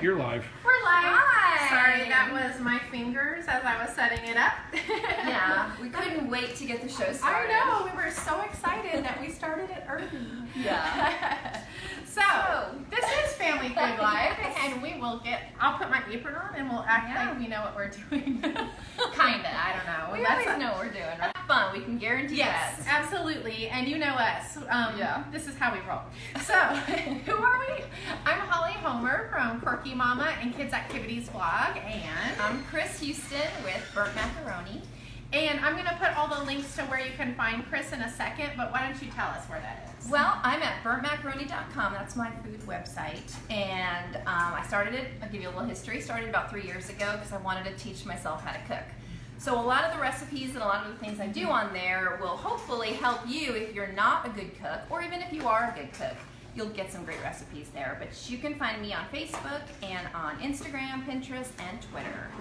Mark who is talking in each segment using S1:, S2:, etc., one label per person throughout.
S1: You're live.
S2: We're live.
S3: Hi.
S2: Sorry, that was my fingers as I was setting it up.
S3: Yeah, we couldn't wait to get the show started.
S2: I know, we were so excited that we started it early.
S3: Yeah.
S2: So, this is Family Food Live, and I'll put my apron on and we'll act like we know what we're doing.
S3: Kinda, I don't know. We always know what we're doing, right? Fun, we can guarantee
S2: Yes,
S3: that.
S2: absolutely, and you know us.
S3: Yeah.
S2: This is how we roll. So, who are we? I'm Holly Homer from Quirky Mama and Kids Activities Blog, and
S3: I'm Chris Houston with Burnt Macaroni.
S2: And I'm going to put all the links to where you can find Chris in a second, but why don't you tell us where that is?
S3: Well, I'm at burntmacaroni.com. That's my food website. And I started it, I'll give you a little history, started about 3 years ago because I wanted to teach myself how to cook. So a lot of the recipes and a lot of the things I do on there will hopefully help you if you're not a good cook, or even if you are a good cook. You'll get some great recipes there. But you can find me on Facebook and on Instagram, Pinterest, and Twitter.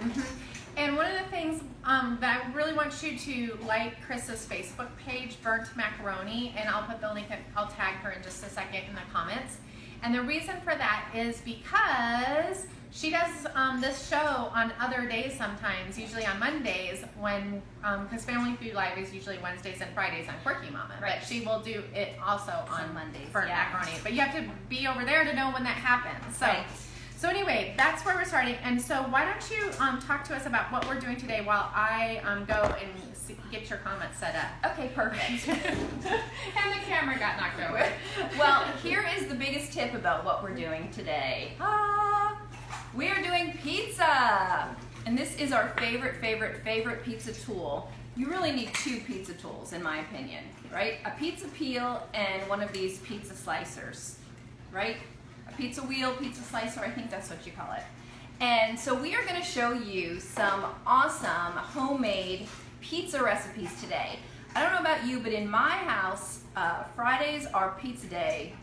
S2: And one of the things that I really want you to like Chris's Facebook page, Burnt Macaroni, and I'll put the link, I'll tag her in just a second in the comments. And the reason for that is because she does this show on other days sometimes, usually on Mondays, when because Family Food Live is usually Wednesdays and Fridays on Quirky Mama.
S3: Right.
S2: But she will do it also on
S3: Mondays,
S2: Burnt Macaroni. But you have to be over there to know when that happens. So.
S3: Right.
S2: So anyway, that's where we're starting. And so why don't you talk to us about what we're doing today while I go and get your comments set up.
S3: Okay, perfect.
S2: And the camera got knocked over.
S3: Well, here is the biggest tip about what we're doing today. We are doing pizza. And this is our favorite pizza tool. You really need 2 pizza tools, in my opinion, right? A pizza peel and one of these pizza slicers, right? A pizza wheel, pizza slicer, I think that's what you call it. And so we are going to show you some awesome homemade pizza recipes today. I don't know about you, but in my house, Fridays are pizza day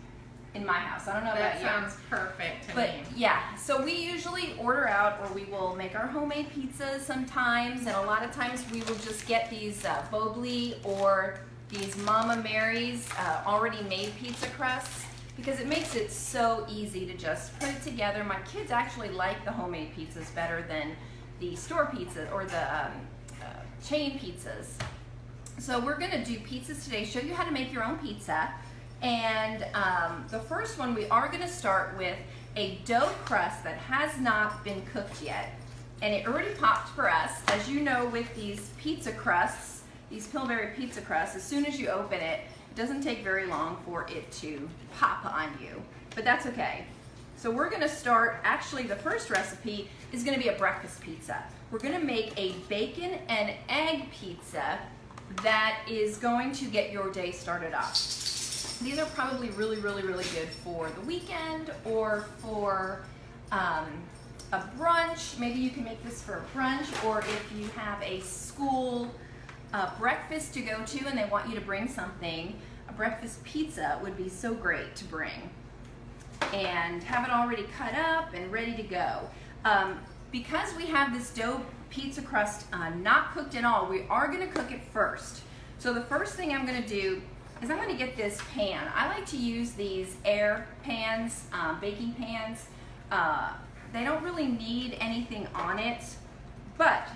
S3: in my house. I don't know about you.
S2: That sounds perfect to
S3: But
S2: me.
S3: yeah, so we usually order out, or we will make our homemade pizzas sometimes, and a lot of times we will just get these Bobli or these Mama Mary's already made pizza crusts, because it makes it so easy to just put it together. My kids actually like the homemade pizzas better than the store pizzas or the chain pizzas. So we're gonna do pizzas today, show you how to make your own pizza. And the first one, we are gonna start with a dough crust that has not been cooked yet. And it already popped for us. As you know, with these pizza crusts, these Pillsbury pizza crusts, as soon as you open it, it doesn't take very long for it to pop on you, but that's okay. So we're gonna start, actually the first recipe is gonna be a breakfast pizza. We're gonna make a bacon and egg pizza that is going to get your day started off. These are probably really good for the weekend or for a brunch. Maybe you can make this for a brunch, or if you have a school breakfast to go to and they want you to bring something, a breakfast pizza would be so great to bring. And have it already cut up and ready to go. Because we have this dough pizza crust not cooked at all, we are gonna cook it first. So the first thing I'm gonna do is I'm gonna get this pan. I like to use these air pans, baking pans. They don't really need anything on it, but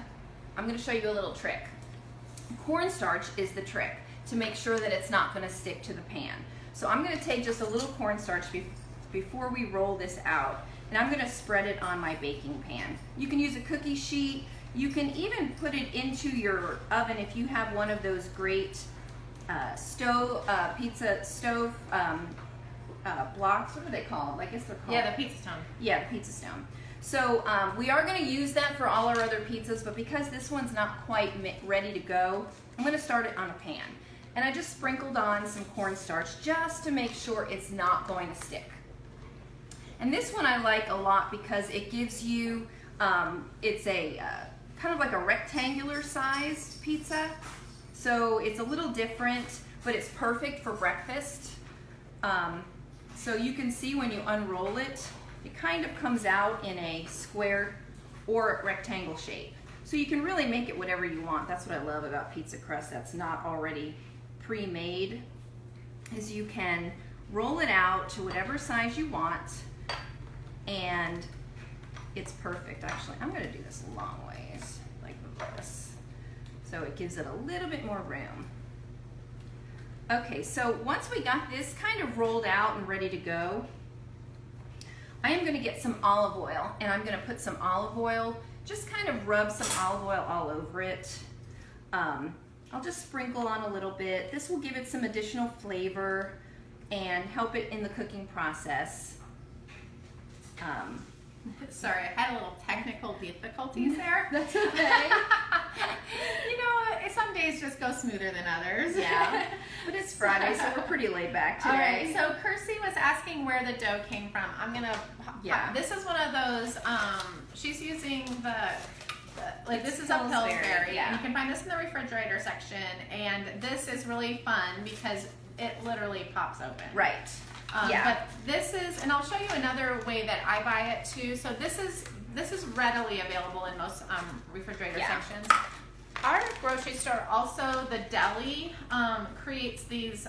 S3: I'm gonna show you a little trick. Cornstarch is the trick to make sure that it's not going to stick to the pan. So I'm going to take just a little cornstarch before we roll this out, and I'm going to spread it on my baking pan. You can use a cookie sheet. You can even put it into your oven if you have one of those great pizza stove blocks. What are they called? I guess they're called.
S2: Yeah, the pizza stone.
S3: Yeah, the pizza stone. So we are going to use that for all our other pizzas, but because this one's not quite ready to go, I'm going to start it on a pan. And I just sprinkled on some cornstarch just to make sure it's not going to stick. And this one I like a lot because it gives you, it's a kind of like a rectangular size pizza. So it's a little different, but it's perfect for breakfast. So you can see when you unroll it, it kind of comes out in a square or rectangle shape. So you can really make it whatever you want. That's what I love about pizza crust that's not already pre-made, is you can roll it out to whatever size you want and it's perfect. Actually, I'm gonna do this long ways, like this. So it gives it a little bit more room. Okay, so once we got this kind of rolled out and ready to go, I am gonna get some olive oil, and I'm gonna put some olive oil, just kind of rub some olive oil all over it. I'll just sprinkle on a little bit. This will give it some additional flavor and help it in the cooking process.
S2: Sorry, I had a little technical difficulties there.
S3: That's okay.
S2: You know, some days just go smoother than others.
S3: Yeah, but it's Friday, so we're pretty laid back today.
S2: All right, so Kirsty was asking where the dough came from. I'm gonna, this is one of those, she's using this is a Pillsbury.
S3: Yeah.
S2: And you can find this in the refrigerator section, and this is really fun because it literally pops open.
S3: Right.
S2: But this is, and I'll show you another way that I buy it too. So this is readily available in most refrigerator sections. Our grocery store, also the deli, creates these.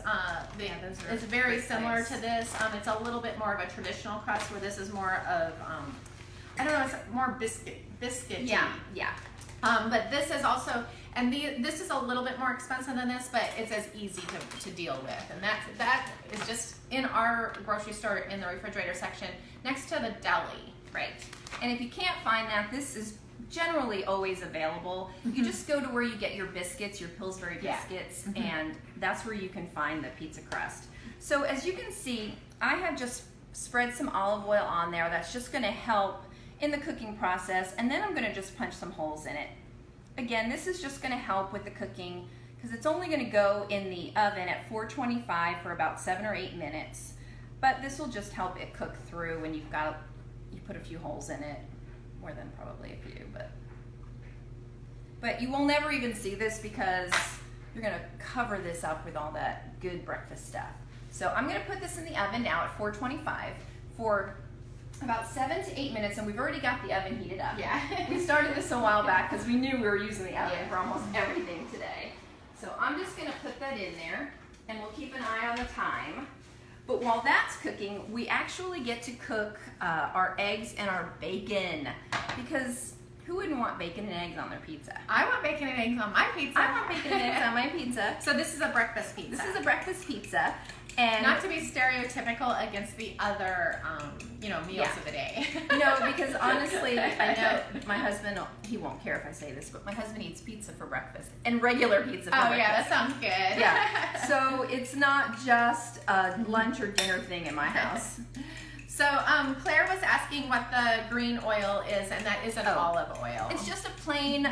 S2: It's very similar to this. It's a little bit more of a traditional crust, where this is more of I don't know, it's more biscuity.
S3: Yeah.
S2: But this is also, and this is a little bit more expensive than this, but it's as easy to deal with. And that is just in our grocery store in the refrigerator section next to the deli.
S3: Right. And if you can't find that, this is generally always available. You just go to where you get your biscuits, your Pillsbury biscuits, and that's where you can find the pizza crust. So as you can see, I have just spread some olive oil on there. That's just going to help in the cooking process, and then I'm going to just punch some holes in it. Again, this is just going to help with the cooking because it's only going to go in the oven at 425 for about 7 or 8 minutes, but this will just help it cook through when you put a few holes in it, more than probably a few, but you will never even see this because you're going to cover this up with all that good breakfast stuff. So I'm going to put this in the oven now at 425 for about 7 to 8 minutes, and we've already got the oven heated up.
S2: Yeah.
S3: We started this a while back because we knew we were using the oven for almost everything today. So I'm just going to put that in there, and we'll keep an eye on the time. But while that's cooking, we actually get to cook our eggs and our bacon, because who wouldn't want bacon and eggs on their pizza?
S2: I want bacon and eggs on my pizza.
S3: I want bacon and eggs on my pizza.
S2: So this is a breakfast pizza.
S3: This is a breakfast pizza. And
S2: not to be stereotypical against the other, meals of the day.
S3: No, because honestly, I know my husband, he won't care if I say this, but my husband eats pizza for breakfast, and regular pizza for breakfast.
S2: Yeah, that sounds good.
S3: Yeah, so it's not just a lunch or dinner thing in my house.
S2: So Claire was asking what the green oil is, and that is an olive oil.
S3: It's just a plain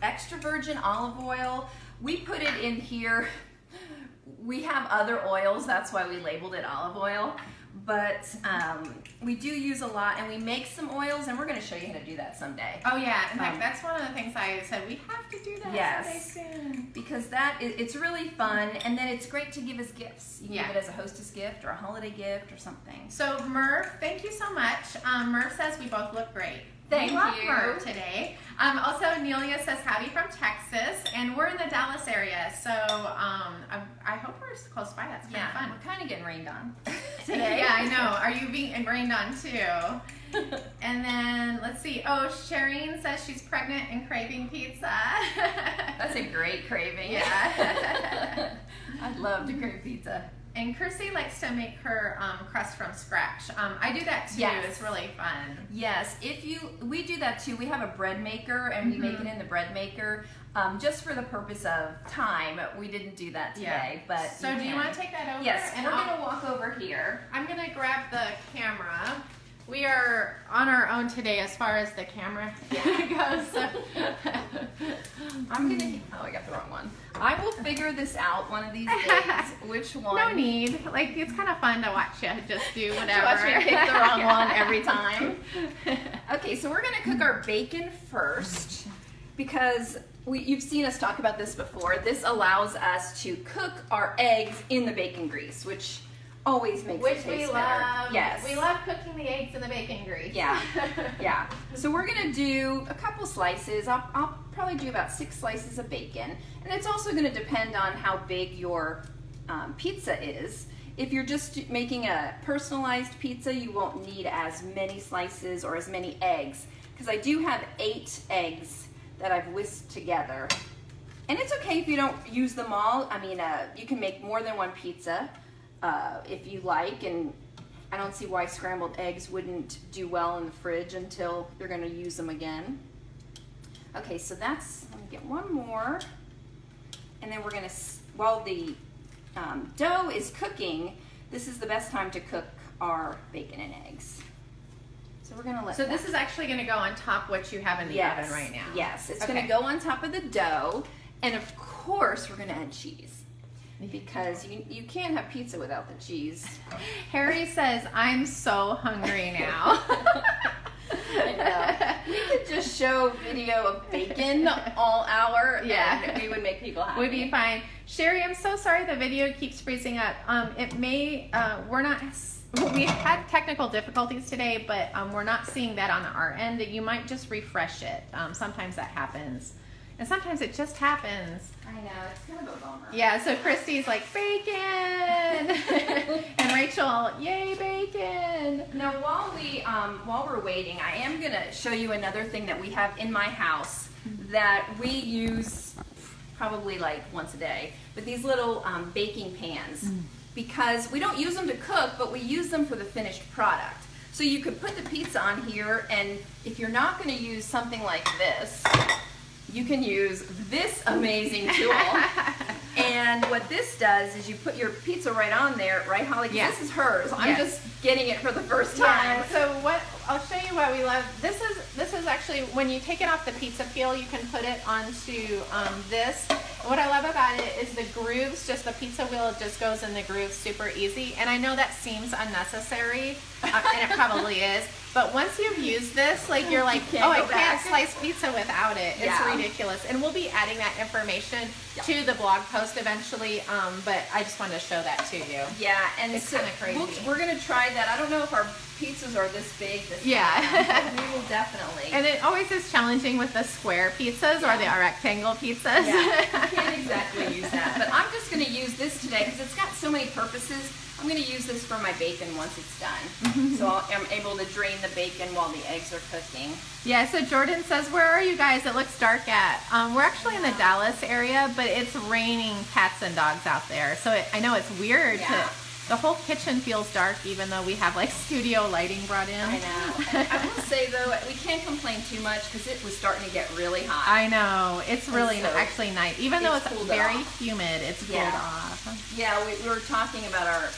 S3: extra virgin olive oil. We put it in here. We have other oils, that's why we labeled it olive oil, but we do use a lot, and we make some oils, and we're going to show you how to do that someday.
S2: Oh yeah, in fact, that's one of the things I said, we have to do that someday soon.
S3: Because it's really fun, and then it's great to give as gifts. You can give it as a hostess gift or a holiday gift or something.
S2: So Merv, thank you so much. Merv says we both look great.
S3: Thank
S2: we love
S3: you.
S2: Merv today. Also, Nelia says howdy from Texas, and we're in the Dallas area, so I hope we're close by. That's kind of fun.
S3: We're kind of getting rained on today.
S2: Yeah, I know. Are you being rained on too? And then let's see. Oh, Shireen says she's pregnant and craving pizza.
S3: That's a great craving.
S2: Yeah.
S3: I'd love to crave pizza.
S2: And Kirsty likes to make her crust from scratch. I do that too.
S3: Yes.
S2: It's really fun.
S3: Yes, we do that too. We have a bread maker, and we make it in the bread maker just for the purpose of time. We didn't do that today, but
S2: so do you want to take that over?
S3: Yes,
S2: and
S3: we're going to walk over here.
S2: I'm going to grab the camera. We are on our own today as far as the camera goes. So.
S3: I'm going to, I got the wrong one. I will figure this out one of these days, which one.
S2: No need. Like, it's kind of fun to watch you just do whatever.
S3: Watch me pick the wrong one every time. Okay, so we're going to cook our bacon first, because you've seen us talk about this before. This allows us to cook our eggs in the bacon grease, which always makes it taste better.
S2: Love.
S3: Yes.
S2: We love cooking the eggs in the bacon grease.
S3: Yeah. Yeah. So we're going to do a couple slices. I'll probably do about 6 slices of bacon. And it's also going to depend on how big your pizza is. If you're just making a personalized pizza, you won't need as many slices or as many eggs, because I do have 8 eggs that I've whisked together. And it's okay if you don't use them all. I mean, you can make more than one pizza if you like, and I don't see why scrambled eggs wouldn't do well in the fridge until you're gonna use them again. Okay, so that's, let me get one more. And then we're gonna, while the dough is cooking, this is the best time to cook our bacon and eggs. So we're gonna let
S2: So this is actually going to go on top what you have in the oven right now.
S3: Yes, it's
S2: Okay.
S3: gonna go on top of the dough, and of course we're gonna add cheese. Because you can't have pizza without the cheese.
S2: Harry says, I'm so hungry now.
S3: I know. We could just show video of bacon all hour,
S2: Yeah.
S3: and we would make people happy.
S2: Would be fine. Sherry, I'm so sorry the video keeps freezing up. It may, we had technical difficulties today, but we're not seeing that on our end. You might just refresh it. Sometimes that happens. And sometimes it just happens.
S3: I know, it's kind of a bummer.
S2: Yeah, so Christy's like, bacon! And Rachel, yay, bacon!
S3: Now, while we're waiting, I am gonna show you another thing that we have in my house that we use probably like once a day. But these little baking pans, because we don't use them to cook, but we use them for the finished product. So you could put the pizza on here, and if you're not gonna use something like this, you can use this amazing tool. And what this does is you put your pizza right on there, right, Holly? 'Cause
S2: Yeah.
S3: This is hers. I'm
S2: Yes.
S3: just getting it for the first time.
S2: Yeah, so what I'll show you what we love. This is actually when you take it off the pizza peel, you can put it onto this. What I love about it is the grooves. Just the pizza wheel just goes in the grooves super easy. And I know that seems unnecessary, and it probably is. But once you've used this, like you're like,
S3: can't
S2: oh, I
S3: go
S2: can't
S3: back."
S2: slice pizza without it. It's
S3: Yeah.
S2: ridiculous. And we'll be adding that information
S3: Yeah.
S2: to the blog post eventually. But I just wanted to show that to you.
S3: Yeah, and
S2: It's
S3: so
S2: kinda crazy.
S3: we're gonna try that. I don't know if our pizzas are this big this
S2: Yeah.
S3: time, but we will definitely.
S2: And it always is challenging with the square pizzas or the rectangle pizzas.
S3: Yeah, you can't exactly use that. But I'm just gonna use this today because it's got so many purposes. I'm gonna use this for my bacon once it's done. So I'm able to drain the bacon while the eggs are cooking.
S2: Yeah, so Jordan says, where are you guys? It looks dark at. We're actually in the Dallas area, but it's raining cats and dogs out there. So I know it's weird.
S3: Yeah.
S2: The whole kitchen feels dark even though we have like studio lighting brought in.
S3: I know. I will say though, we can't complain too much because it was starting to get really hot.
S2: I know. It's really
S3: so
S2: actually nice. Even though
S3: it's
S2: it's
S3: cooled
S2: very
S3: off.
S2: humid, it's cooled
S3: Yeah.
S2: off.
S3: Yeah, we were talking about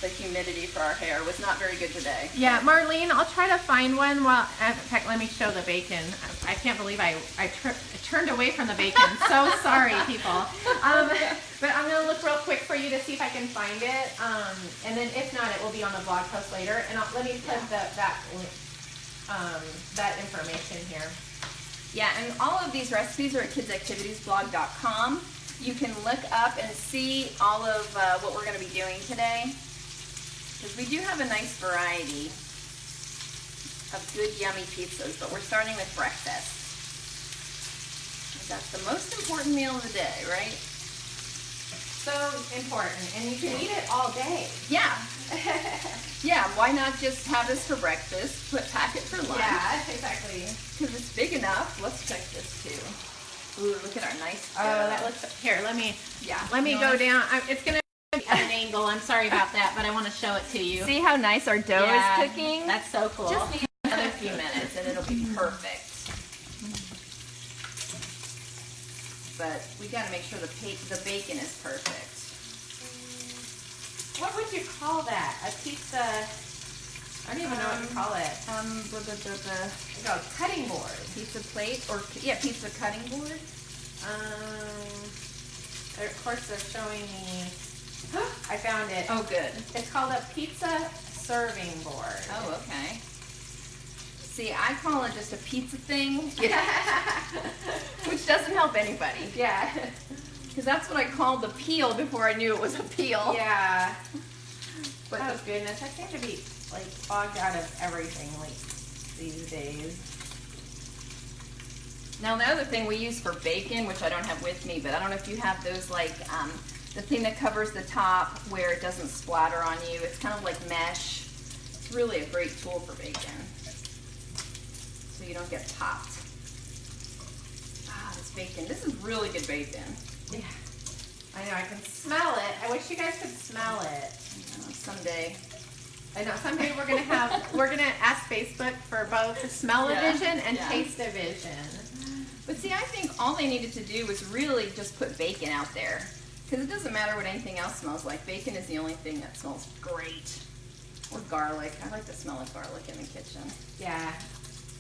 S3: the humidity for our hair was not very good today.
S2: Yeah, Marlene, I'll try to find one. Well, in fact, let me show the bacon. I can't believe I turned away from the bacon. So sorry, people. But I'm going to look real quick for you to see if I can find it. And then if not, it will be on the blog post later. And let me put that information here.
S3: Yeah, and all of these recipes are at kidsactivitiesblog.com. You can look up and see all of what we're going to be doing today. Because we do have a nice variety of good, yummy pizzas, but we're starting with breakfast. That's the most important meal of the day, right?
S2: So important. And you can eat it all day.
S3: Yeah. Yeah, why not just have this for breakfast, pack it for lunch?
S2: Yeah, exactly.
S3: Because it's big enough. Let's check this too. Ooh, look at our nice
S2: Oh,
S3: dough.
S2: that looks, here, let me
S3: You
S2: go
S3: wanna-
S2: down. It's going to be at an angle. I'm sorry about that, but I want to show it to you.
S3: See how nice our dough
S2: Yeah,
S3: is cooking?
S2: That's so cool.
S3: Just need another few minutes and it'll be perfect. But we gotta make sure the bacon is perfect.
S2: What would you call that? A pizza? I don't even know what to call it. Like a cutting board.
S3: Pizza plate or pizza cutting board.
S2: Of course, they're showing me. I found it.
S3: Oh, good.
S2: It's called a pizza serving board.
S3: Oh, okay. See, I call it just a pizza thing, which doesn't help anybody.
S2: Yeah.
S3: Because that's what I called the peel before I knew it was a peel.
S2: Yeah.
S3: But
S2: Oh goodness, I seem to be like bogged out of everything like these days.
S3: now the other thing we use for bacon, which I don't have with me, but I don't know if you have those like the thing that covers the top where it doesn't splatter on you. It's kind of like mesh. It's really a great tool for bacon, so you don't get popped. Ah, this bacon. This is really good bacon.
S2: Yeah. I know, I can smell it. I wish you guys could smell it.
S3: Someday.
S2: I know, someday we're gonna ask Facebook for both smell-o-vision and
S3: Yeah.
S2: taste-o-vision.
S3: But see, I think all they needed to do was really just put bacon out there. Because it doesn't matter what anything else smells like. Bacon is the only thing that smells great. Or garlic. I like the smell of garlic in the kitchen.
S2: Yeah.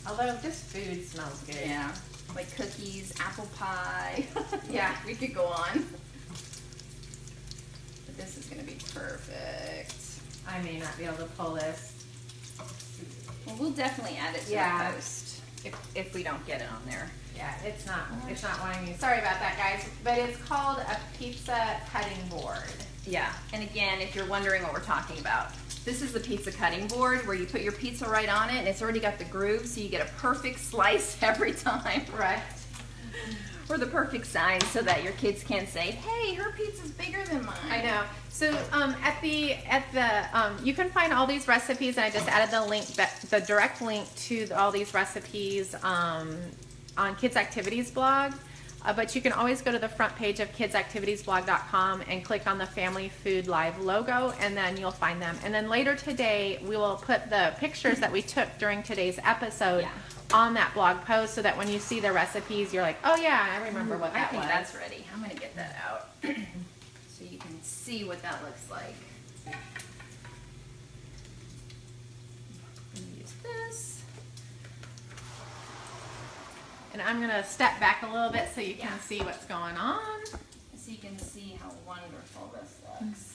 S2: Although just food smells good.
S3: Yeah. Like cookies, apple pie.
S2: Yeah.
S3: We could go on. But this is going to be perfect.
S2: I may not be able to pull this.
S3: Well, we'll definitely add it to
S2: Yeah.
S3: the post if we don't get it on there.
S2: Yeah, it's not wanting me. Sorry about that, guys. But it's called a pizza cutting board.
S3: Yeah, and again, if you're wondering what we're talking about, this is the pizza cutting board where you put your pizza right on it and it's already got the groove, so you get a perfect slice every time.
S2: Right.
S3: Or the perfect size so that your kids can't say, hey, her pizza's bigger than mine.
S2: I know. So at the you can find all these recipes, and I just added the direct link to all these recipes on Kids Activities blog. But you can always go to the front page of kidsactivitiesblog.com and click on the Family Food Live logo, and then you'll find them. And then later today, we will put the pictures that we took during today's episode on that blog post, so that when you see the recipes, you're like, oh yeah, I remember what that
S3: I think
S2: was.
S3: that's ready. I'm going to get that out so you can see what that looks like. Use this.
S2: And I'm going to step back a little bit so you can
S3: Yeah.
S2: see what's going on.
S3: So you can see how wonderful this looks.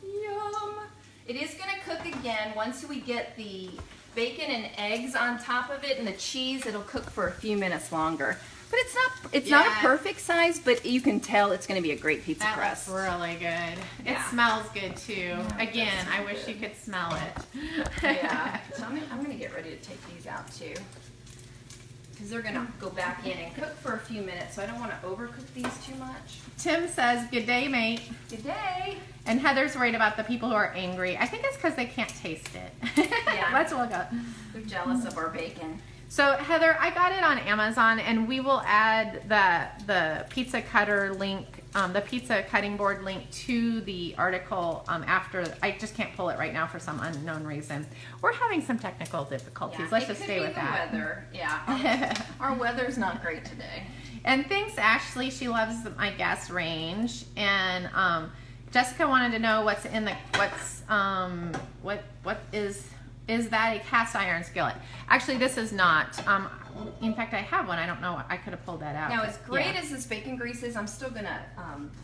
S3: Yum! It is going to cook again once we get the bacon and eggs on top of it and the cheese. It'll cook for a few minutes longer. But it's not a
S2: Yeah.
S3: perfect size, but you can tell it's going to be a great pizza
S2: That
S3: crust.
S2: looks really good. It
S3: Yeah.
S2: smells good too.
S3: Yeah,
S2: Again,
S3: that's
S2: I wish
S3: good.
S2: you could smell it.
S3: Yeah. So I'm going to get ready to take these out too, because they're going to go back in and cook for a few minutes. So I don't want to overcook these too much.
S2: Tim says, good day, mate.
S3: Good day.
S2: And Heather's worried about the people who are angry. I think it's because they can't taste it.
S3: Yeah.
S2: Let's look up.
S3: They're jealous of our bacon.
S2: So Heather, I got it on Amazon, and we will add the pizza cutter link, the pizza cutting board link to the article after. I just can't pull it right now for some unknown reason. We're having some technical difficulties.
S3: Yeah,
S2: Let's
S3: it
S2: just
S3: could
S2: stay
S3: be
S2: with
S3: the
S2: that.
S3: Weather. Yeah, our weather's not great today.
S2: And thanks, Ashley. She loves my gas range. And Jessica wanted to know what is that a cast iron skillet? Actually, this is not. In fact, I have one. I don't know. I could have pulled that out.
S3: Now,
S2: but
S3: as great
S2: yeah.
S3: as this bacon grease is, I'm still gonna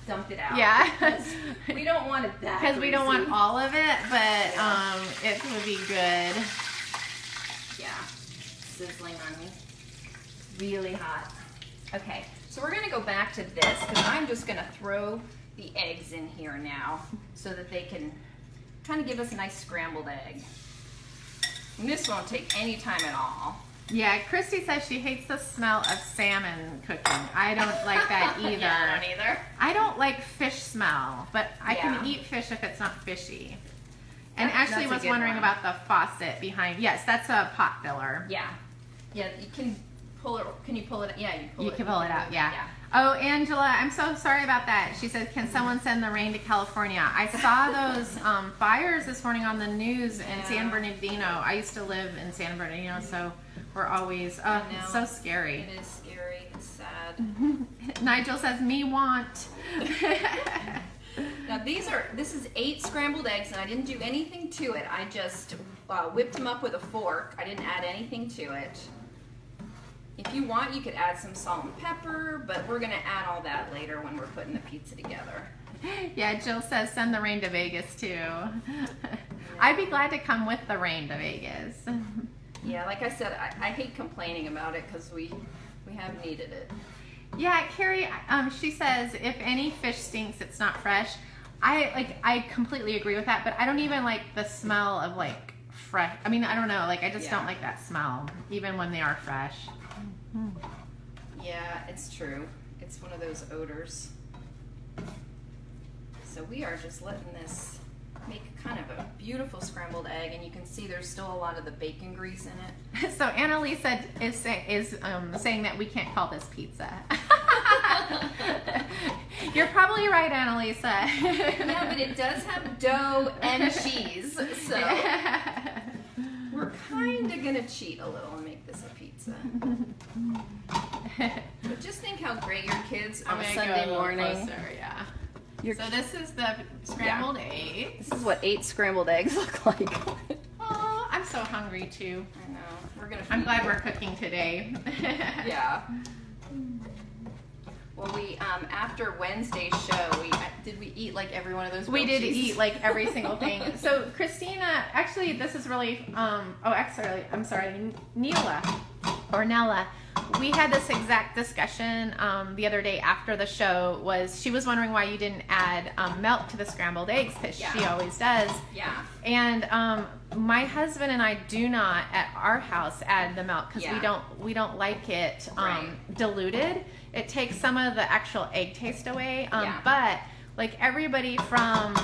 S3: dump it out.
S2: Yeah.
S3: because we don't want it that.
S2: Because we don't want
S3: greasy.
S2: all of it, but
S3: Yeah.
S2: it would be good.
S3: Yeah, sizzling on me. Really hot. Okay, so we're gonna go back to this because I'm just gonna throw the eggs in here now so that they can kind of give us a nice scrambled egg. And this won't take any time at all.
S2: Yeah, Christy says she hates the smell of salmon cooking. I don't like that either.
S3: Yeah, I don't either.
S2: I don't like fish smell, but I
S3: Yeah.
S2: can eat fish if it's not fishy. And
S3: That's
S2: Ashley
S3: a
S2: was
S3: good
S2: wondering
S3: one.
S2: about the faucet behind. Yes, that's a pot filler.
S3: Yeah. Yeah, you can pull it. Can you pull it? Yeah, you pull
S2: You
S3: it.
S2: can pull it out, yeah. Oh, Angela, I'm so sorry about that. She said, can someone send the rain to California? I saw those fires this morning on the news in
S3: Yeah.
S2: San Bernardino. I used to live in San Bernardino, so we're always,
S3: I know.
S2: it's so scary.
S3: It is scary. It's sad.
S2: Nigel says, me want.
S3: Now this is 8 scrambled eggs, and I didn't do anything to it. I just whipped them up with a fork. I didn't add anything to it. If you want, you could add some salt and pepper, but we're gonna add all that later when we're putting the pizza together.
S2: Yeah, Jill says, send the rain to Vegas too. I'd be glad to come with the rain to Vegas.
S3: Yeah, like I said, I hate complaining about it because we have needed it.
S2: Yeah, Carrie, she says if any fish stinks, it's not fresh. I completely agree with that, but I don't even like the smell of like fresh. I mean, I don't know, like I just
S3: Yeah.
S2: don't like that smell, even when they are fresh.
S3: Yeah, it's true. It's one of those odors. So we are just letting this make kind of a beautiful scrambled egg, and you can see there's still a lot of the bacon grease in it.
S2: So Annalisa is saying that we can't call this pizza. You're probably right, Annalisa.
S3: Yeah, but it does have dough and cheese, so we're kind of gonna cheat a little and make this a pizza. But just think how great your kids on a Sunday morning.
S2: Yeah.
S3: Your
S2: So this is the scrambled eggs.
S3: This is what 8 scrambled eggs look like.
S2: Oh, I'm so hungry too.
S3: I know. We're gonna.
S2: I'm
S3: feed
S2: glad
S3: you.
S2: we're cooking today.
S3: Yeah. Well, we after Wednesday's show, did we eat like every one of those?
S2: We
S3: grilled
S2: did
S3: cheese?
S2: eat like every single thing. So Christina, actually, this is really. I'm sorry, Nella. We had this exact discussion the other day after the show. She was wondering why you didn't add milk to the scrambled eggs, because she always does.
S3: Yeah.
S2: And my husband and I do not at our house add the milk because we don't like it diluted. It takes some of the actual egg taste away. But like everybody from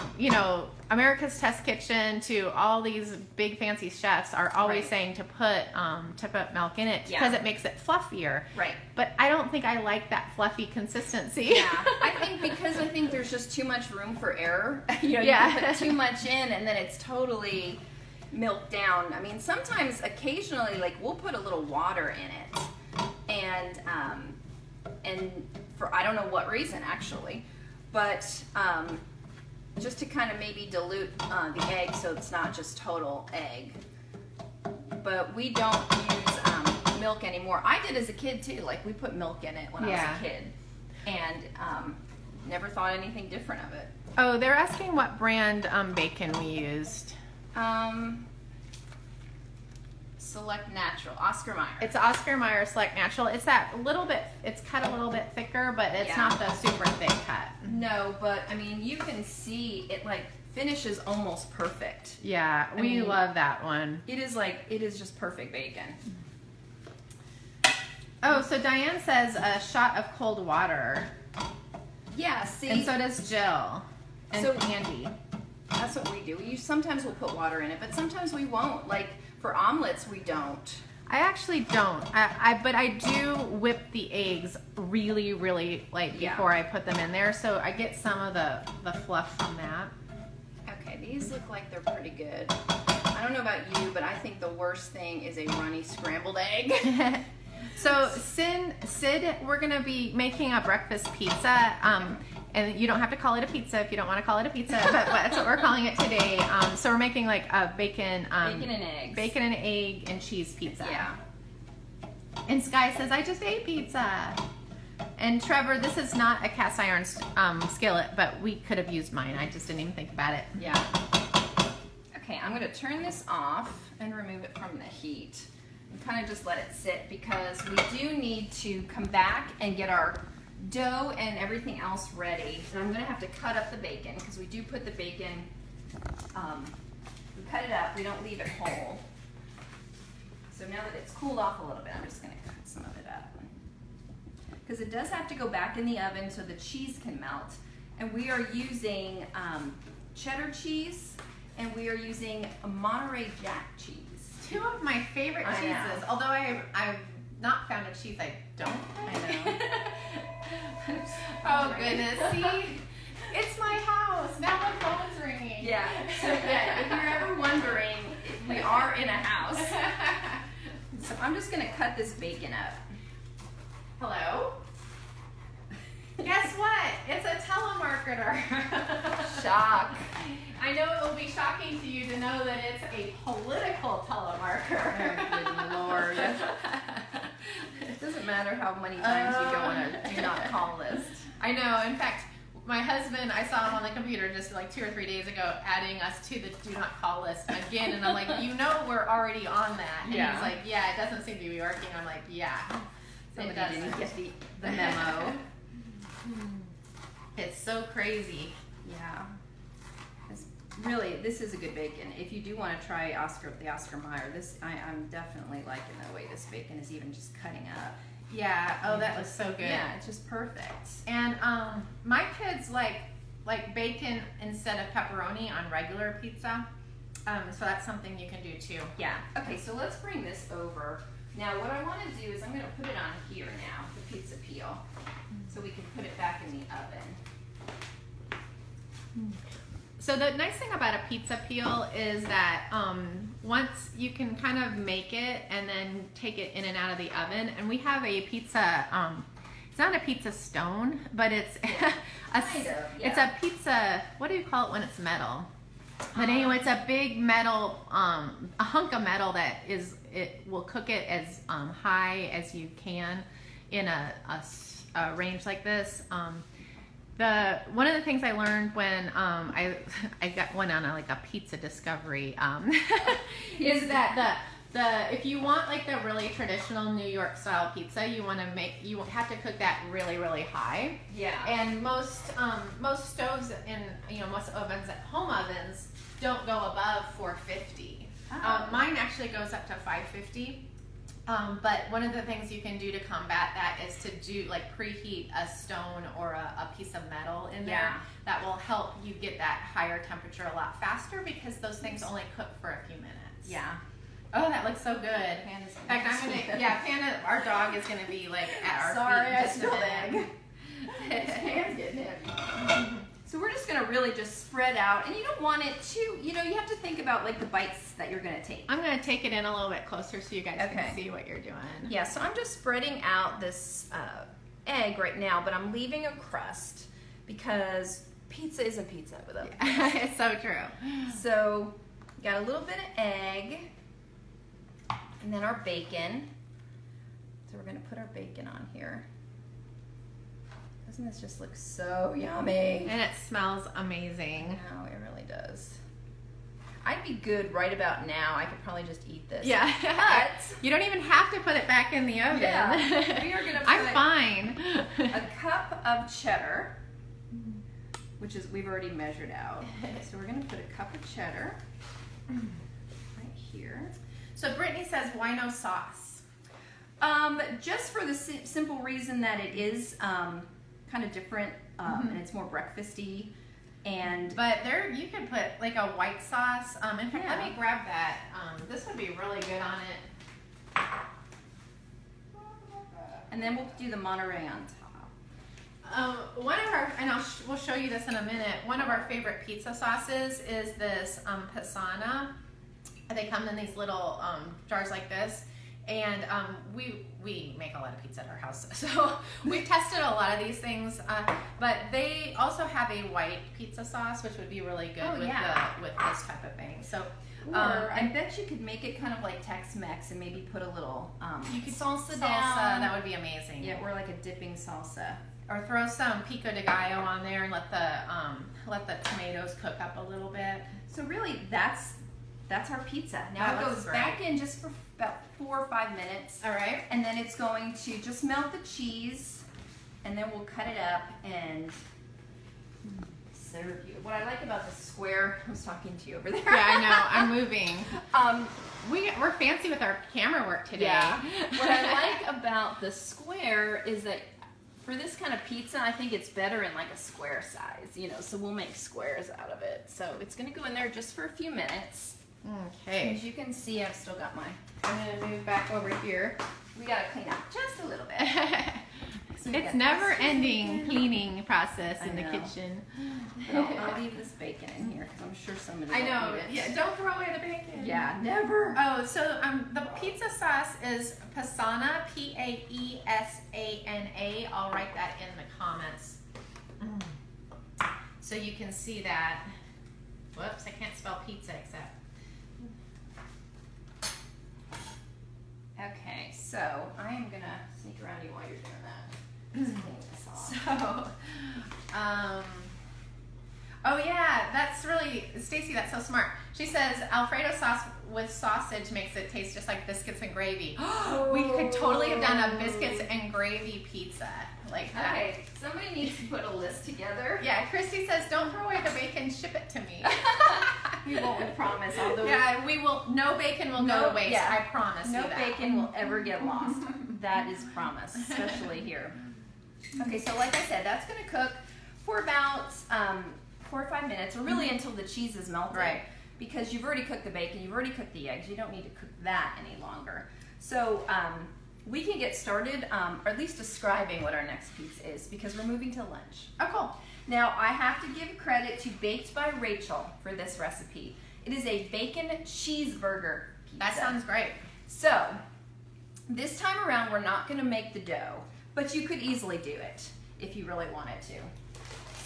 S2: America's Test Kitchen to all these big fancy chefs are always saying to put milk in it because it makes it fluffier.
S3: Right.
S2: But I don't think I like that fluffy consistency.
S3: Yeah. I think there's just too much room for error. You
S2: Yeah.
S3: put too much in and then it's totally milked down. I mean, sometimes, occasionally, like we'll put a little water in it, and for I don't know what reason actually, but just to kind of maybe dilute the egg so it's not just total egg. But we don't use milk anymore. I did as a kid too. Like we put milk in it when I was a kid, and never thought anything different of it.
S2: Oh, they're asking what brand bacon we used.
S3: Select Natural, Oscar Mayer.
S2: It's Oscar Mayer Select Natural. It's that little bit, it's cut a little bit thicker, but it's not the super thick cut.
S3: No, but I mean, you can see it like finishes almost perfect.
S2: Yeah, we love that one.
S3: It is just perfect bacon.
S2: Oh, so Diane says a shot of cold water.
S3: Yeah, see.
S2: And so does Jill and
S3: So-
S2: Andy.
S3: That's what we do. Sometimes we'll put water in it, but sometimes we won't. Like for omelets, we don't.
S2: I actually don't. But I do whip the eggs really, really before I put them in there, so I get some of the fluff from that.
S3: Okay, these look like they're pretty good. I don't know about you, but I think the worst thing is a runny scrambled egg.
S2: So Sid, we're gonna be making a breakfast pizza. And you don't have to call it a pizza if you don't want to call it a pizza, but that's what we're calling it today. So we're making like a bacon and egg and cheese pizza.
S3: Yeah.
S2: And Sky says, I just ate pizza. And Trevor, this is not a cast iron skillet, but we could have used mine. I just didn't even think about it.
S3: Yeah. Okay, I'm gonna turn this off and remove it from the heat. And kind of just let it sit because we do need to come back and get our dough and everything else ready. And I'm gonna have to cut up the bacon because we do put the bacon, we cut it up, we don't leave it whole. So now that it's cooled off a little bit, I'm just gonna cut some of it up. Because it does have to go back in the oven so the cheese can melt. And we are using cheddar cheese and we are using a Monterey Jack cheese.
S2: Two of my favorite
S3: I know.
S2: cheeses, although I've not found a cheese I don't like.
S3: I know.
S2: Oh goodness, see? It's my house. Now my phone's ringing.
S3: Yeah, so yeah, if you're ever wondering, we are in a house. So I'm just gonna cut this bacon up.
S2: Hello? Guess what? It's a telemarketer.
S3: Shock.
S2: I know it will be shocking to you to know that it's a political telemarketer.
S3: Oh, good Lord. It doesn't matter how many times you go on a do not call list.
S2: I know. In fact, my husband, I saw him on the computer just like 2 or 3 days ago adding us to the do not call list again. And I'm like, we're already on that. And he's like, yeah, it doesn't seem to be working. I'm like, yeah.
S3: Somebody
S2: It
S3: didn't
S2: doesn't.
S3: get the memo.
S2: It's so crazy.
S3: Yeah. Really, this is a good bacon. If you do want to try the Oscar Mayer, I'm definitely liking the way this bacon is even just cutting up.
S2: Yeah. Oh, that was so good.
S3: Yeah, it's just perfect.
S2: And my kids like like bacon instead of pepperoni on regular pizza. So that's something you can do too.
S3: Yeah. Okay, so let's bring this over. Now what I want to do is I'm going to put it on here now, the pizza peel, so we can put it back in the oven.
S2: So the nice thing about a pizza peel is that once you can kind of make it and then take it in and out of the oven, and we have a pizza. It's not a pizza stone, but it's it's a pizza. What do you call it when it's metal? But anyway, it's a big metal, a hunk of metal that it will cook it as high as you can in a range like this. One of the things I learned when I went on a pizza discovery is that if you want like the really traditional New York style pizza, you have to cook that really, really high.
S3: Yeah.
S2: And most stoves in most ovens, home ovens, don't go above 450.
S3: Oh.
S2: Mine actually goes up to 550. But one of the things you can do to combat that is to do preheat a stone or a piece of metal in there. That will help you get that higher temperature a lot faster because those things only cook for a few minutes.
S3: Yeah.
S2: Oh, that looks so good.
S3: Panda's
S2: In fact, Panda, our dog is gonna be at our
S3: Sorry,
S2: feet.
S3: I
S2: just a
S3: spilled
S2: minute.
S3: egg. Pan's getting heavy. So we're just gonna really just spread out, and you don't want it too. You have to think about the bites that you're gonna take.
S2: I'm gonna take it in a little bit closer so you guys
S3: Okay.
S2: can see what you're doing.
S3: Yeah, so I'm just spreading out this egg right now, but I'm leaving a crust because pizza isn't pizza without
S2: It's so true.
S3: So, got a little bit of egg, and then our bacon. So we're gonna put our bacon on here. Doesn't this just look so yummy?
S2: And it smells amazing.
S3: No, it really does. I'd be good right about now. I could probably just eat this.
S2: Yeah.
S3: But
S2: You don't even have to put it back in the oven.
S3: Yeah. We are gonna put
S2: I'm fine.
S3: a cup of cheddar, which is we've already measured out. So we're gonna put a cup of cheddar right here.
S2: So Brittany says, why no sauce?
S3: Just for the simple reason that it is kind of different and it's more breakfasty.
S2: But you can put a white sauce. In fact,
S3: Yeah.
S2: let me grab that. This would be really good on it.
S3: And then we'll do the Monterey on top.
S2: One of our, and we'll show you this in a minute. One of our favorite pizza sauces is this Pisana. They come in these little jars like this, and we make a lot of pizza at our house, so we've tested a lot of these things. But they also have a white pizza sauce, which would be really good with this type of thing. So.
S3: Or I bet you could make it kind of like Tex-Mex and maybe put a little salsa down.
S2: That would be amazing.
S3: Yeah, or like a dipping salsa.
S2: Or throw some pico de gallo on there and let the tomatoes cook up a little bit.
S3: So really, that's our pizza. Now
S2: That
S3: it
S2: looks
S3: goes back in just for about 4 or 5 minutes.
S2: All right.
S3: And then it's going to just melt the cheese, and then we'll cut it up and serve you. What I like about the square, I was talking to you over there.
S2: Yeah, I know. I'm moving.
S3: Um,
S2: We're fancy with our camera work today.
S3: Yeah. What I like about the square is that for this kind of pizza, I think it's better in a square size, so we'll make squares out of it. So it's gonna go in there just for a few minutes.
S2: Okay.
S3: As you can see, I've still got
S2: I'm gonna move back over here.
S3: we gotta clean up just a little bit. So we
S2: It's
S3: got
S2: never
S3: this
S2: ending
S3: bacon.
S2: cleaning process
S3: I
S2: in the
S3: know.
S2: kitchen.
S3: I'll leave this bacon in here because I'm sure somebody
S2: I
S3: will
S2: know.
S3: eat it.
S2: Yeah, don't throw away the bacon.
S3: Yeah, never.
S2: Oh, so the pizza sauce is Pisana, Paesana. I'll write that in the comments so you can see that. Whoops, I can't spell pizza except.
S3: Okay, so I am gonna sneak around you while you're doing that. Just clean this off.
S2: So, oh yeah, that's really, Stacy, that's so smart. She says Alfredo sauce with sausage makes it taste just like biscuits and gravy. We could totally have done a biscuits and gravy pizza like that.
S3: Okay, somebody needs to put a list together.
S2: Yeah, Christy says don't throw away the bacon, ship it to me.
S3: We won't, we promise. Although
S2: Yeah, we will, no bacon will go to waste,
S3: yeah.
S2: I promise
S3: no
S2: you that.
S3: bacon will ever get lost. That is promise, especially here. Okay, so like I said, that's gonna cook for about 4 or 5 minutes, or really until the cheese is melted.
S2: Right.
S3: Because you've already cooked the bacon, you've already cooked the eggs, you don't need to cook that any longer. So we can get started, or at least describing what our next pizza is, because we're moving to lunch.
S2: Oh, cool.
S3: Now, I have to give credit to Baked by Rachel for this recipe. It is a bacon cheeseburger pizza.
S2: That sounds great.
S3: So, this time around, we're not going to make the dough, but you could easily do it if you really wanted to.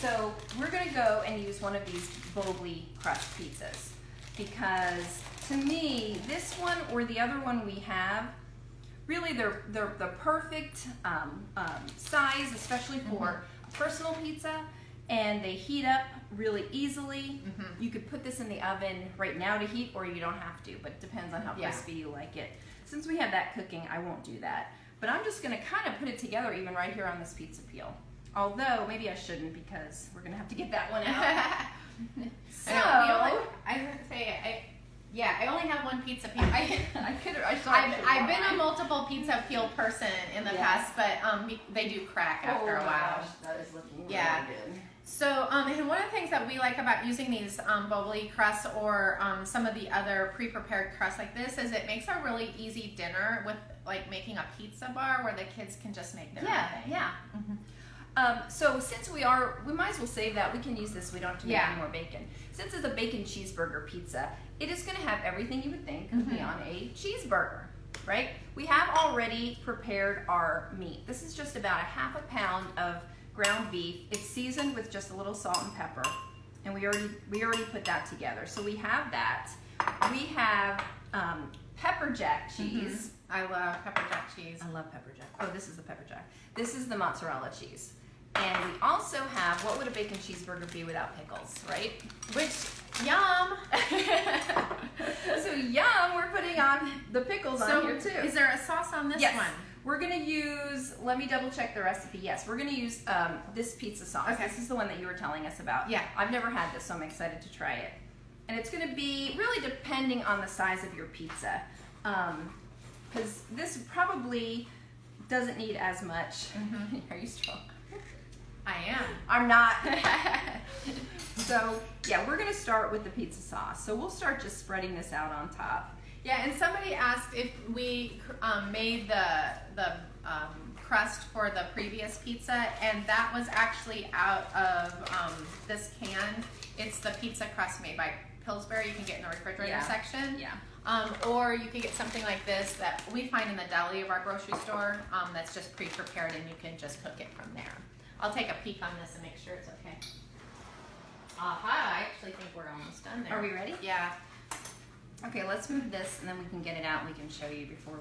S3: So, we're going to go and use one of these Bobley crust pizzas, because to me, this one or the other one we have, really they're the perfect size, especially for a personal pizza, and they heat up really easily. You could put this in the oven right now to heat, or you don't have to, but it depends on how crispy you like it. Since we have that cooking, I won't do that. But I'm just gonna kind of put it together even right here on this pizza peel. Although, maybe I shouldn't, because we're gonna have to get that one out. So,
S2: I only have one pizza peel.
S3: I've
S2: I've been a multiple pizza peel person in the past, but they do crack after a while.
S3: Gosh, that is looking really good.
S2: So, and one of the things that we like about using these Bobley crusts or some of the other pre-prepared crusts like this is it makes a really easy dinner with like making a pizza bar where the kids can just make their own thing.
S3: So since we might as well save that. We can use this. We don't have to make any more bacon. Since it's a bacon cheeseburger pizza, it is going to have everything you would think would be on a cheeseburger, right? We have already prepared our meat. This is just about a ½ pound of ground beef. It's seasoned with just a little salt and pepper, and we already put that together. So we have that. We have pepper jack cheese.
S2: I love pepper jack cheese.
S3: I love pepper jack. Oh, this is the pepper jack. This is the mozzarella cheese. And we also have, what would a bacon cheeseburger be without pickles, right?
S2: Which, yum!
S3: So yum, we're putting on the pickles on here too.
S2: Is there a sauce on this one?
S3: We're gonna use, let me double check the recipe. Yes, we're gonna use this pizza sauce.
S2: Okay.
S3: This is the one that you were telling us about.
S2: Yeah.
S3: I've never had this, so I'm excited to try it. And it's gonna be really depending on the size of your pizza. Because this probably doesn't need as much. Are you strong?
S2: I am.
S3: I'm not. So, yeah, we're gonna start with the pizza sauce. So we'll start just spreading this out on top.
S2: Yeah, and somebody asked if we made the crust for the previous pizza, and that was actually out of this can. It's the pizza crust made by Pillsbury. You can get in the refrigerator section.
S3: Yeah.
S2: Or you can get something like this that we find in the deli of our grocery store that's just pre-prepared, and you can just cook it from there. I'll take a peek on this and make sure it's okay. Aha, I actually think we're almost done there.
S3: Are we ready?
S2: Yeah.
S3: Okay, let's move this and then we can get it out and we can show you before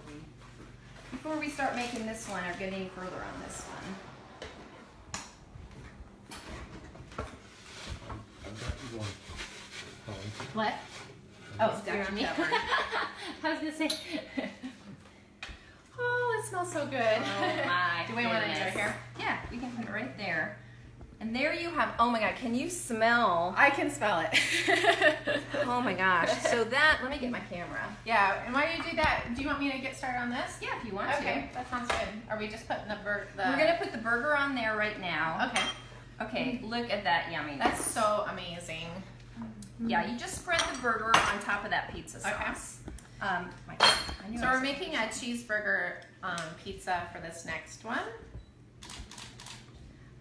S3: we start making this one or get any further on this one.
S2: What?
S3: Oh, you're on me.
S2: I was gonna say. Oh, it smells so good.
S3: Oh my
S2: Do we want to do it here?
S3: Yeah, we can put it right there. And there you have, oh my God, can you smell?
S2: I can smell it.
S3: Oh my gosh. So that, let me get my camera.
S2: Yeah, and while you do that, do you want me to get started on this?
S3: Yeah, if you want
S2: Okay, that sounds good. Are we just putting the
S3: We're gonna put the burger on there right now.
S2: Okay.
S3: Okay, look at that yumminess.
S2: That's so amazing.
S3: Yeah, you just spread the burger on top of that pizza sauce.
S2: So we're making a cheeseburger pizza for this next one.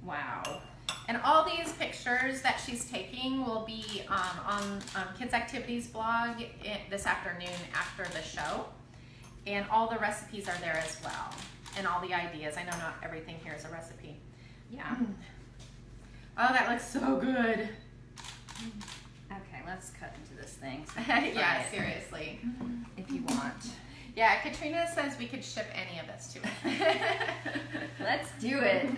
S3: Wow.
S2: And all these pictures that she's taking will be on Kids Activities blog this afternoon after the show. And all the recipes are there as well. And all the ideas. I know not everything here is a recipe.
S3: Yeah.
S2: Oh, that looks so good.
S3: Okay, let's cut into this thing. So
S2: Yeah, seriously.
S3: if you want.
S2: Yeah, Katrina says we could ship any of this to her.
S3: Let's do it.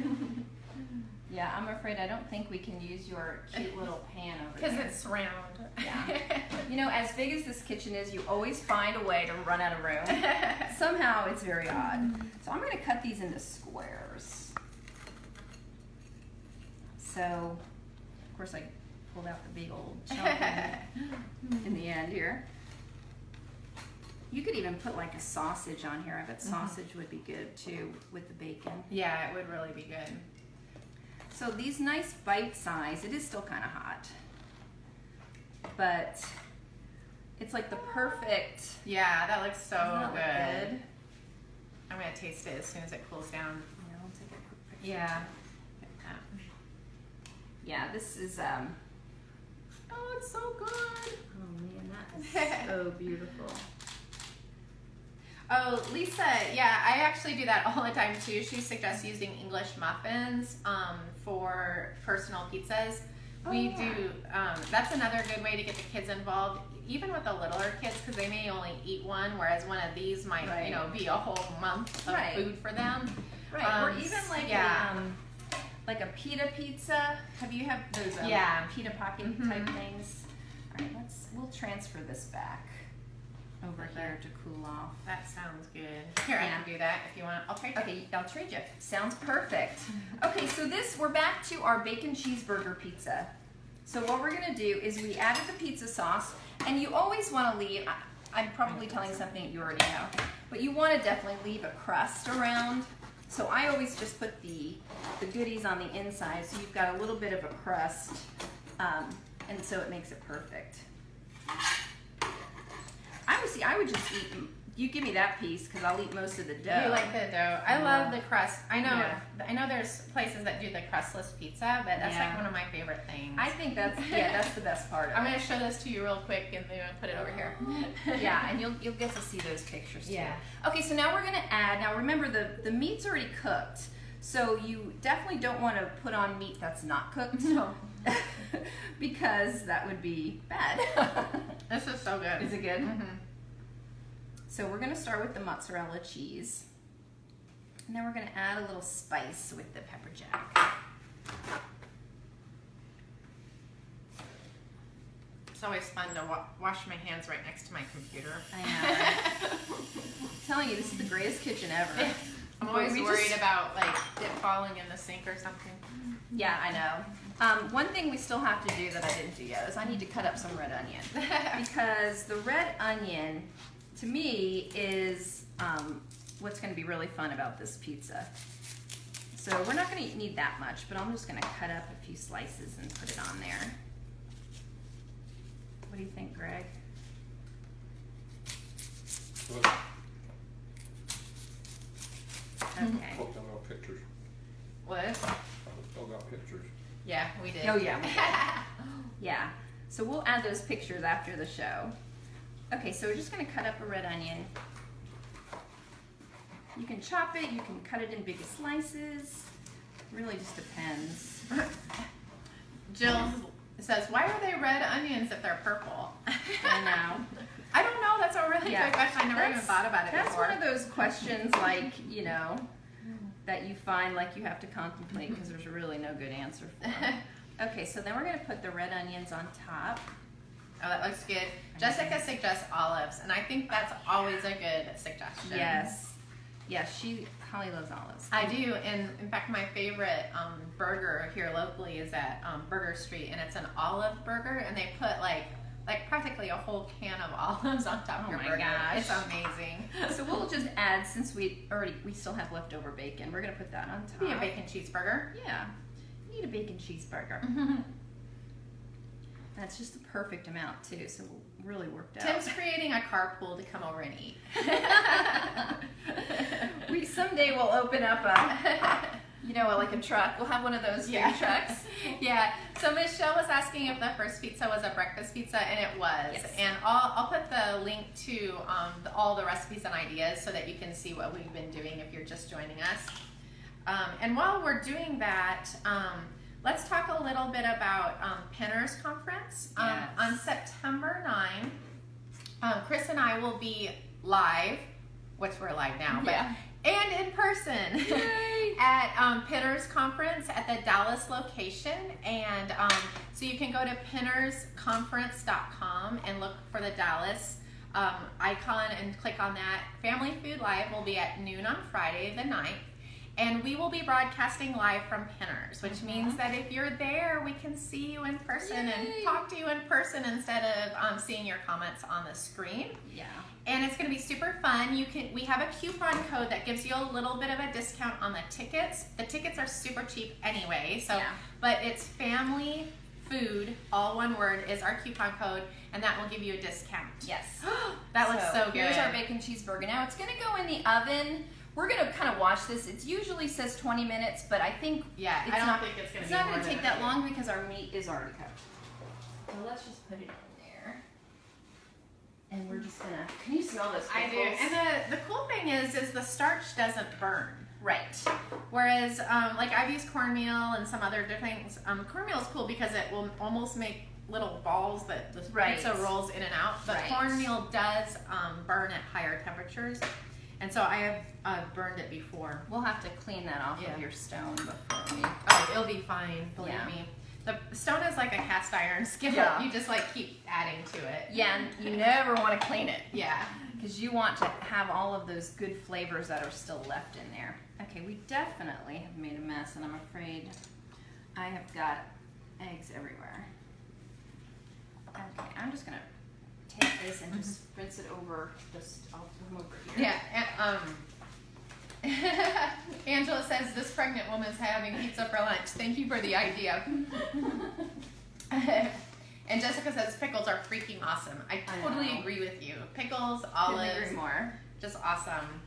S3: Yeah, I'm afraid I don't think we can use your cute little pan over there.
S2: Because it's round.
S3: Yeah. You know, as big as this kitchen is, you always find a way to run out of room. Somehow it's very odd. So I'm going to cut these into squares. So, of course, I pulled out the big old chunk in the end here. You could even put like a sausage on here. I bet sausage would be good too with the bacon.
S2: Yeah, it would really be good.
S3: So these nice bite size, it is still kind of hot, but it's like the perfect.
S2: Yeah, that looks so
S3: Doesn't that look
S2: good.
S3: good?
S2: I'm gonna taste it as soon as it cools down.
S3: Yeah, I'll take a quick picture.
S2: Yeah.
S3: Yeah, this is
S2: Oh, it's so good.
S3: oh man, that is so beautiful.
S2: Oh, Lisa, yeah, I actually do that all the time too. She suggests using English muffins for personal pizzas. We
S3: yeah.
S2: do, that's another good way to get the kids involved, even with the littler kids, because they may only eat one, whereas one of these might,
S3: Right.
S2: you know, be a whole month of
S3: Right.
S2: food for them.
S3: Right, or even like
S2: yeah.
S3: like a pita pizza. Have you have those
S2: Yeah.
S3: pita pocket type things? All right, we'll transfer this back over here to cool off.
S2: That sounds good. Here, I
S3: Yeah.
S2: can do that if you want. I'll trade you.
S3: Okay, I'll trade you. Sounds perfect. Okay, so we're back to our bacon cheeseburger pizza. So what we're gonna do is we added the pizza sauce, and you always wanna leave, I'm probably telling something that you already know, but you wanna definitely leave a crust around. So I always just put the goodies on the inside, so you've got a little bit of a crust, and so it makes it perfect. I would just eat, you give me that piece, because I'll eat most of the dough.
S2: You like the dough. I love the crust. I know
S3: Yeah.
S2: I know there's places that do the crustless pizza, but that's
S3: Yeah.
S2: like one of my favorite things.
S3: I think that's the best part of
S2: I'm
S3: it.
S2: going to show this to you real quick and then put it over here.
S3: Yeah, and you'll get to see those pictures too.
S2: Yeah.
S3: Okay, so now we're gonna add. Now remember the meat's already cooked, so you definitely don't want to put on meat that's not cooked.
S2: No.
S3: Because that would be bad.
S2: This is so good.
S3: Is it good?
S2: Mm-hmm.
S3: So we're gonna start with the mozzarella cheese, and then we're gonna add a little spice with the pepper jack.
S2: It's always fun to wash my hands right next to my computer.
S3: I know. Right? I'm telling you, this is the greatest kitchen ever.
S2: I'm always
S3: We
S2: worried
S3: just-
S2: about like it falling in the sink or something.
S3: Yeah, I know. One thing we still have to do that I didn't do yet is I need to cut up some red onion. Because the red onion, to me, is what's going to be really fun about this pizza. So we're not going to need that much, but I'm just going to cut up a few slices and put it on there. What do you think, Greg?
S1: Look,
S3: Okay.
S1: look, I got pictures.
S2: What?
S1: I still got pictures.
S2: Yeah, we did.
S3: Oh, yeah, we did. Yeah. So we'll add those pictures after the show. Okay, so we're just going to cut up a red onion. You can chop it, you can cut it in big slices. Really just depends.
S2: Jill says, "Why are they red onions if they're purple?"
S3: I know.
S2: I don't know. That's a really
S3: Yeah.
S2: good question. I never even thought about it
S3: That's
S2: before.
S3: one of those questions, like, you know, that you find like you have to contemplate because there's really no good answer for. Okay, so then we're going to put the red onions on top.
S2: Oh, that looks good. Jessica suggests olives, and I think that's always a good suggestion.
S3: Yes. Yeah, Holly loves olives.
S2: I do, and in fact, my favorite burger here locally is at Burger Street, and it's an olive burger, and they put like practically a whole can of olives on top of
S3: Oh
S2: your
S3: my
S2: burger.
S3: gosh.
S2: It's amazing.
S3: So we'll just add, since we still have leftover bacon, we're going to put that on top.
S2: Be a bacon cheeseburger.
S3: Yeah. You need a bacon cheeseburger. That's just the perfect amount too, so it really worked out.
S2: Tim's creating a carpool to come over and eat.
S3: Someday we'll open up like a truck. We'll have one of those food trucks.
S2: Yeah. So Michelle was asking if the first pizza was a breakfast pizza, and it was.
S3: Yes.
S2: And I'll put the link to all the recipes and ideas so that you can see what we've been doing if you're just joining us. And while we're doing that, let's talk a little bit about Pinners Conference.
S3: Yes.
S2: On September 9, Chris and I will be live, which we're live now, but
S3: Yeah.
S2: and in person
S3: Yay.
S2: at Pinners Conference at the Dallas location. And so you can go to pinnersconference.com and look for the Dallas icon and click on that. Family Food Live will be at noon on Friday the 9th. And we will be broadcasting live from Pinners, which means that if you're there, we can see you in person and
S3: Yay.
S2: talk to you in person instead of seeing your comments on the screen.
S3: Yeah.
S2: And it's going to be super fun. We have a coupon code that gives you a little bit of a discount on the tickets. The tickets are super cheap anyway, so
S3: Yeah.
S2: but it's family food, all one word, is our coupon code, and that will give you a discount.
S3: Yes.
S2: That looks so good.
S3: Here's our bacon cheeseburger. Now it's gonna go in the oven. We're gonna kind of watch this. It usually says 20 minutes, but I think
S2: Yeah,
S3: it's
S2: I don't
S3: not,
S2: think it's going to
S3: it's
S2: be
S3: not
S2: more
S3: gonna
S2: than
S3: take
S2: that.
S3: that long because our meat is already cooked. So let's just put it in there. And we're just gonna, can you smell this?
S2: I do.
S3: pickles?
S2: And the cool thing is the starch doesn't burn.
S3: Right.
S2: Whereas, like I've used cornmeal and some other different things. Cornmeal is cool because it will almost make little balls that the
S3: Right.
S2: pizza rolls in and out. But
S3: Right.
S2: cornmeal does burn at higher temperatures, and so I have burned it before.
S3: We'll have to clean that off
S2: Yeah.
S3: of your stone before we.
S2: Oh, it'll be fine. Believe
S3: Yeah.
S2: me. The stone is like a cast iron skillet.
S3: Yeah.
S2: You just like keep adding to it.
S3: Yeah, and you never want to clean it
S2: Yeah.
S3: because you want to have all of those good flavors that are still left in there. Okay, we definitely have made a mess, and I'm afraid I have got eggs everywhere. Okay, I'm just gonna take this and just rinse it over. I'll come over here.
S2: Yeah. Angela says this pregnant woman's having pizza for lunch. Thank you for the idea. And Jessica says pickles are freaking awesome. I
S3: I
S2: totally
S3: know.
S2: agree with you. Pickles,
S3: Couldn't
S2: olives,
S3: agree more.
S2: just awesome.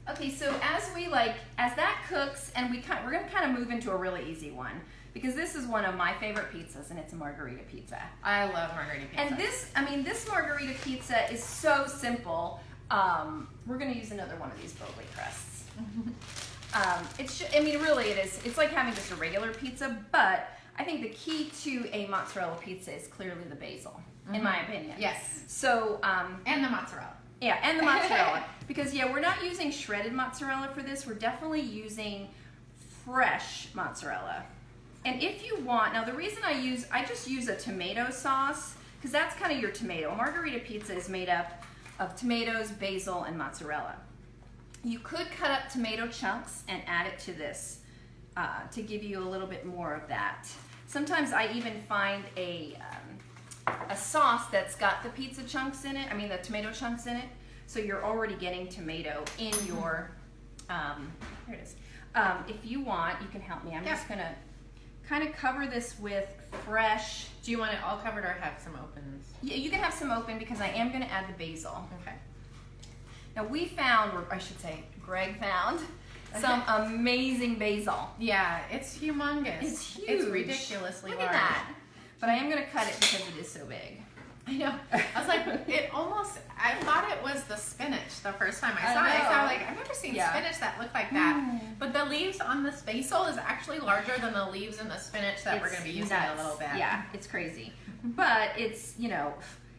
S3: Okay, so as that cooks, and we're gonna kind of move into a really easy one because this is one of my favorite pizzas, and it's a margarita pizza.
S2: I love margarita pizza.
S3: And this margarita pizza is so simple. We're gonna use another one of these Bogli crusts. Really it is. It's like having just a regular pizza, but I think the key to a mozzarella pizza is clearly the basil, in my opinion.
S2: Yes.
S3: So,
S2: And the mozzarella.
S3: yeah, and the mozzarella. Because, yeah, we're not using shredded mozzarella for this. We're definitely using fresh mozzarella. And if you want, now the reason I just use a tomato sauce, because that's kind of your tomato. Margarita pizza is made up of tomatoes, basil, and mozzarella. You could cut up tomato chunks and add it to this to give you a little bit more of that. Sometimes I even find a sauce that's got the pizza chunks in it, the tomato chunks in it, so you're already getting tomato in your, here it is. If you want, you can help me. I'm just gonna kind of cover this with fresh.
S2: Do you want it all covered or have some opens?
S3: Yeah, you can have some open because I am gonna add the basil.
S2: Okay.
S3: Now we found, or I should say, Greg found some amazing basil.
S2: Yeah, it's humongous.
S3: It's huge.
S2: It's ridiculously
S3: Look
S2: large.
S3: at that. But I am gonna cut it because it is so big.
S2: I know. I was like, I thought it was the spinach the first time I
S3: I
S2: saw it. So I
S3: know.
S2: was like, I've never seen
S3: Yeah.
S2: spinach that looked like that. But the leaves on this basil is actually larger than the leaves in the spinach that we're going to be using in a
S3: nuts.
S2: little bit.
S3: Yeah, it's crazy. But it's,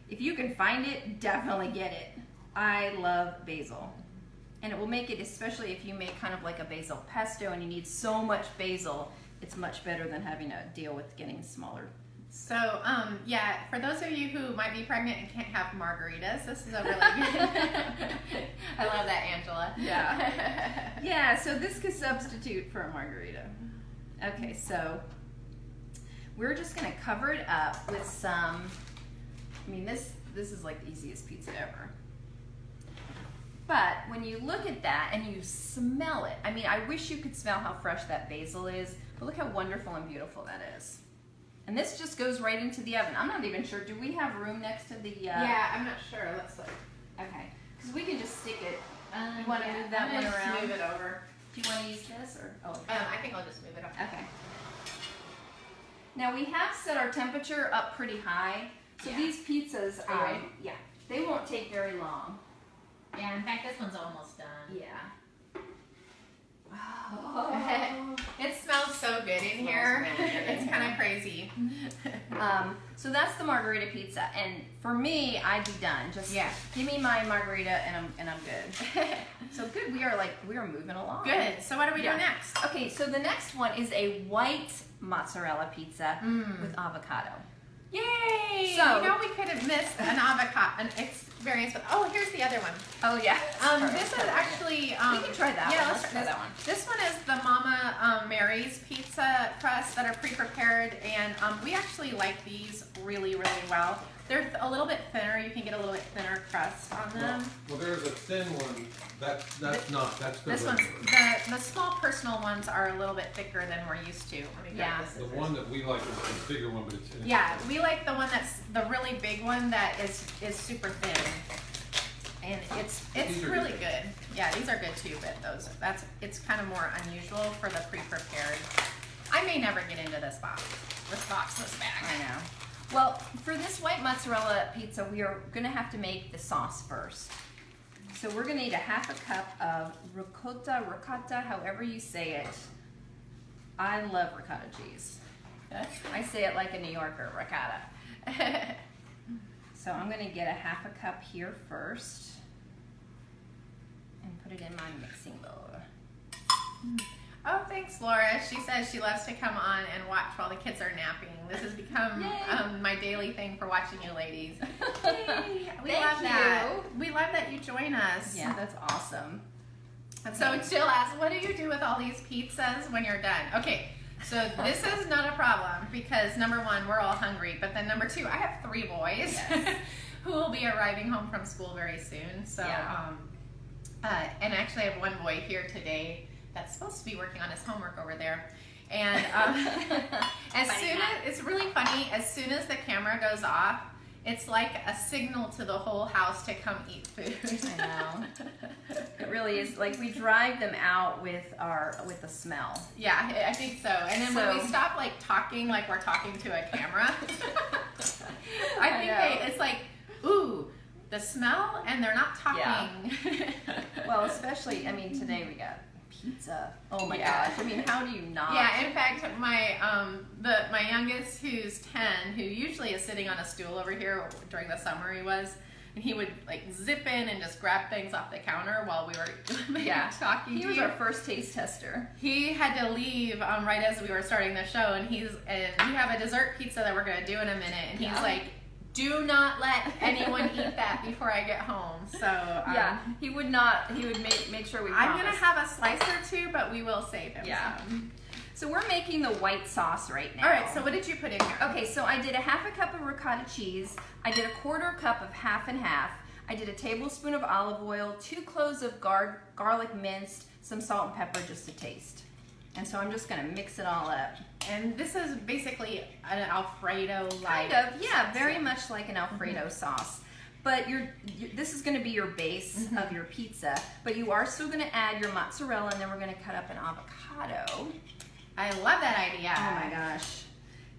S3: if you can find it, definitely get it. I love basil. And it will make it, especially if you make kind of like a basil pesto and you need so much basil, it's much better than having to deal with getting smaller.
S2: So, for those of you who might be pregnant and can't have margaritas, this is a really good. I love that, Angela.
S3: Yeah. Yeah, so this could substitute for a margarita. Okay, so we're just gonna cover it up with some, this is like the easiest pizza ever. But when you look at that and you smell it, I wish you could smell how fresh that basil is, but look how wonderful and beautiful that is. And this just goes right into the oven. I'm not even sure, do we have room next to the...
S2: Yeah, I'm not sure. Let's look.
S3: Okay, because we can just stick it. You want to move that
S2: I'm
S3: one
S2: gonna
S3: around?
S2: Move it over.
S3: Do you want to use this or? Oh.
S2: I think I'll just move it up.
S3: Okay. Now we have set our temperature up pretty high, so
S2: Yeah.
S3: these pizzas,
S2: Are you ready?
S3: yeah, they won't take very long.
S2: Yeah, in fact, this one's almost done.
S3: Yeah.
S2: It smells so good in here.
S3: really good.
S2: It's kind of crazy.
S3: So that's the margarita pizza, and for me, I'd be done. Just give me my margarita, and I'm good. So good. We are moving along.
S2: Good. So what are we
S3: Yeah.
S2: doing next?
S3: Okay, so the next one is a white mozzarella pizza with avocado.
S2: Yay!
S3: So-
S2: you know we could have missed an avocado, an experience with. Oh, here's the other one.
S3: Oh yeah.
S2: This is actually.
S3: We can try that
S2: Yeah,
S3: one.
S2: let's
S3: Let's
S2: try
S3: try that one.
S2: This one is the Mama Mary's pizza crust that are pre-prepared, and we actually like these really, really well. They're a little bit thinner. You can get a little bit thinner crust on them.
S1: Well, there's a thin one, that's not, that's the
S2: This one's
S1: regular.
S2: the small personal ones are a little bit thicker than we're used to. Let me grab
S3: Yeah.
S2: this
S1: The
S2: scissors.
S1: one that we like is the bigger one, but it's.
S2: Yeah, we like the one that's the really big one that is super thin, and it's
S1: These are
S2: really
S1: good.
S2: good. Yeah, these are good too, but it's kind of more unusual for the pre-prepared. I may never get into this box, this bag.
S3: I know. Well, for this white mozzarella pizza, we are gonna have to make the sauce first. So we're gonna need a half a cup of ricotta, however you say it. I love ricotta cheese. I say it like a New Yorker, ricotta. So I'm gonna get a half a cup here first and put it in my mixing bowl.
S2: Oh, thanks, Laura. She says she loves to come on and watch while the kids are napping. This has become
S3: Yay.
S2: my daily thing for watching you ladies. Yay. We
S3: Thank
S2: love that.
S3: you.
S2: We love that you join us.
S3: Yeah, that's awesome.
S2: So Jill asks, what do you do with all these pizzas when you're done? Okay, so this is not a problem because number one, we're all hungry, but then number two, I have 3 boys
S3: Yes.
S2: who will be arriving home from school very soon. So,
S3: Yeah.
S2: and actually I have one boy here today that's supposed to be working on his homework over there. And it's really funny, as soon as the camera goes off, it's like a signal to the whole house to come eat food.
S3: I know. It really is. Like we drive them out with the smell.
S2: Yeah, I think so. And then when we
S3: So-
S2: stop like talking like we're talking to a camera, I think
S3: know.
S2: it's like, ooh, the smell, and they're not talking.
S3: Yeah. Well, especially, I mean, today we got pizza. Oh my
S2: Yeah.
S3: gosh. I mean, how do you not?
S2: Yeah, in fact, my youngest, who's 10, who usually is sitting on a stool over here during the summer, and he would like zip in and just grab things off the counter while we were talking
S3: He
S2: to
S3: was
S2: you.
S3: our first taste tester.
S2: He had to leave right as we were starting the show, and we have a dessert pizza that we're gonna do in a minute, and he's
S3: Yeah.
S2: like, "Do not let anyone eat that before I get home." So
S3: Yeah, he would not. He would make sure we.
S2: I'm gonna
S3: promised.
S2: have a slice or two, but we will save him.
S3: Yeah.
S2: some.
S3: So we're making the white sauce right now.
S2: All right. So what did you put in here?
S3: Okay, so I did a half a cup of ricotta cheese. I did a quarter cup of half and half. I did a tablespoon of olive oil, 2 cloves of garlic minced, some salt and pepper just to taste. And so I'm just gonna mix it all up.
S2: And this is basically an Alfredo like.
S3: Kind of, yeah, very much like an Alfredo sauce. But this is gonna be your base of your pizza. But you are still gonna add your mozzarella, and then we're gonna cut up an avocado.
S2: I love that idea.
S3: Oh my gosh.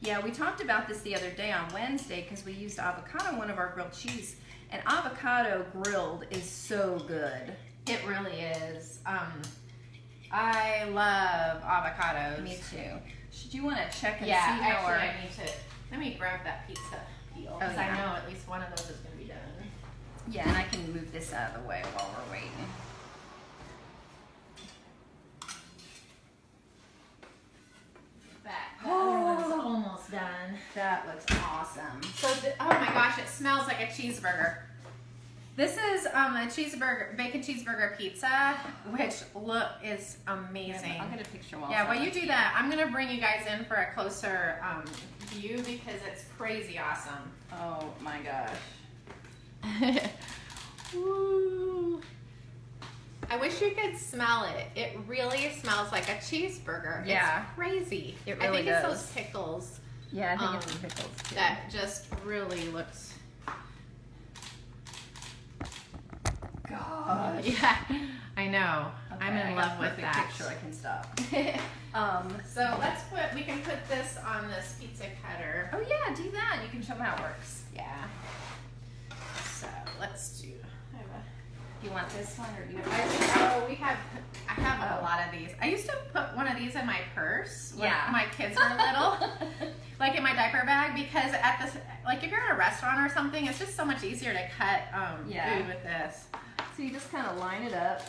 S3: Yeah, we talked about this the other day on Wednesday because we used avocado in one of our grilled cheese. And avocado grilled is so good.
S2: It really is. I love avocados.
S3: Me too. Should you want to check and
S2: Yeah,
S3: see how
S2: actually,
S3: our...
S2: I need to. Let me grab that pizza peel because
S3: Oh, yeah.
S2: I know at least one of those is going to be done.
S3: Yeah, and I can move this out of the way while we're waiting.
S2: That
S3: Oh.
S2: one's almost done.
S3: That looks awesome.
S2: So, oh my gosh, it smells like a cheeseburger. This is a bacon cheeseburger pizza, which is amazing.
S3: I'll get a picture while
S2: Yeah,
S3: it's
S2: while
S3: on.
S2: you do that, I'm gonna bring you guys in for a closer view because it's crazy awesome.
S3: Oh my gosh.
S2: Ooh. I wish you could smell it. It really smells like a cheeseburger.
S3: Yeah.
S2: It's crazy.
S3: It
S2: I
S3: really
S2: think it's
S3: does.
S2: those pickles
S3: Yeah, I think
S2: Um,
S3: it's the pickles too.
S2: that just really looks.
S3: Gosh.
S2: Yeah, I know.
S3: Okay,
S2: I'm
S3: I
S2: in
S3: got
S2: love
S3: a
S2: with
S3: perfect
S2: that.
S3: picture. I can stop.
S2: So we can put this on this pizza cutter.
S3: Oh yeah, do that. You can show them how it works.
S2: Yeah. So let's do.
S3: Do you want this one or do you?
S2: I have a lot of these. I used to put one of these in my purse when
S3: Yeah.
S2: my kids were little, like in my diaper bag, because if you're at a restaurant or something, it's just so much easier to cut
S3: Yeah.
S2: food with this.
S3: So you just kind of line it up.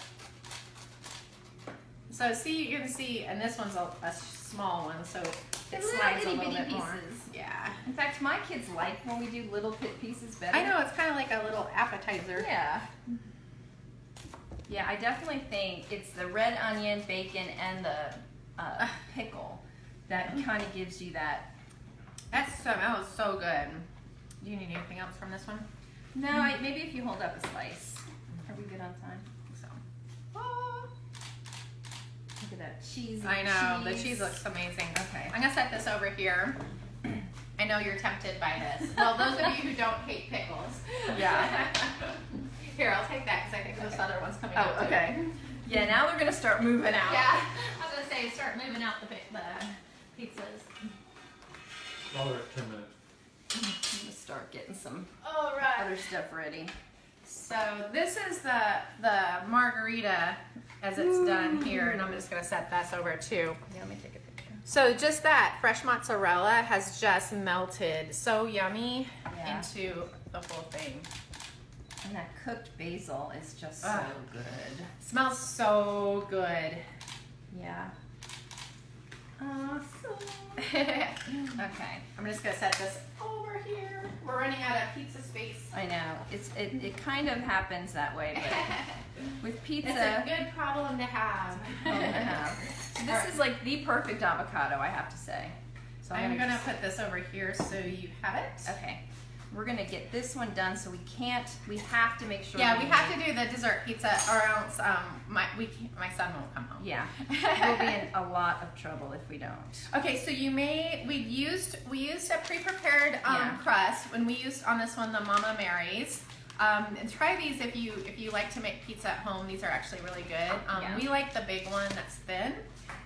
S2: So you can see, and this one's a small one, so it
S3: Little
S2: slides a
S3: itty
S2: little
S3: bitty
S2: bit more.
S3: pieces.
S2: Yeah.
S3: In fact, my kids like when we do little pieces better.
S2: I know, it's kind of like a little appetizer.
S3: Yeah. Yeah, I definitely think it's the red onion, bacon, and the pickle that kind of gives you that.
S2: That was so good. Do you need anything else from this one?
S3: No, maybe if you hold up a slice. Are we good on time?
S2: So.
S3: Look at that cheesy
S2: I know, the
S3: cheese.
S2: cheese looks amazing.
S3: Okay.
S2: I'm gonna set this over here. I know you're tempted by this. Well, those of you who don't hate pickles.
S3: Yeah.
S2: Here, I'll take that because I think this other one's coming out
S3: Oh,
S2: too.
S3: okay. Yeah, now we're gonna start moving out.
S2: Yeah, I was gonna say start moving out the pizzas.
S1: Well, we're at 10 minutes.
S3: I'm gonna start getting some
S2: All right.
S3: other stuff ready.
S2: So this is the margarita as it's done here, and I'm just gonna set this over too.
S3: Yeah, let me take a picture.
S2: So just that fresh mozzarella has just melted so yummy
S3: Yeah.
S2: into the whole thing.
S3: And that cooked basil is just so
S2: Ugh.
S3: good.
S2: Smells so good.
S3: Yeah. Awesome.
S2: Okay,
S3: Okay.
S2: I'm just gonna set this over here. We're running out of pizza space.
S3: I know. It kind of happens that way, but with pizza.
S2: It's a good problem to have.
S3: So this is like the perfect avocado, I have to say. So
S2: I'm gonna
S3: just-
S2: put this over here so you have it.
S3: Okay. We're gonna get this one done, so we have to make sure.
S2: Yeah, we have to do the dessert pizza, or else my son won't come home.
S3: Yeah, we'll be in a lot of trouble if we don't.
S2: Okay, so we used a pre-prepared
S3: Yeah.
S2: crust when we used on this one the Mama Mary's. And try these if you like to make pizza at home. These are actually really good.
S3: Yeah.
S2: We like the big one that's thin.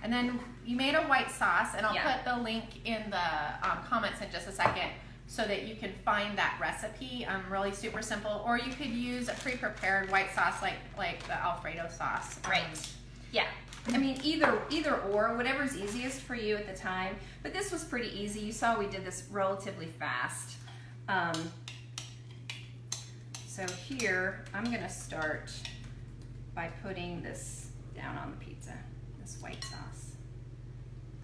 S2: And then you made a white sauce, and I'll
S3: Yeah.
S2: put the link in the comments in just a second so that you can find that recipe. Really super simple. Or you could use a pre-prepared white sauce like the Alfredo sauce.
S3: Right. Yeah. I mean, either or, whatever's easiest for you at the time. But this was pretty easy. You saw we did this relatively fast. So here, I'm gonna start by putting this down on the pizza, this white sauce.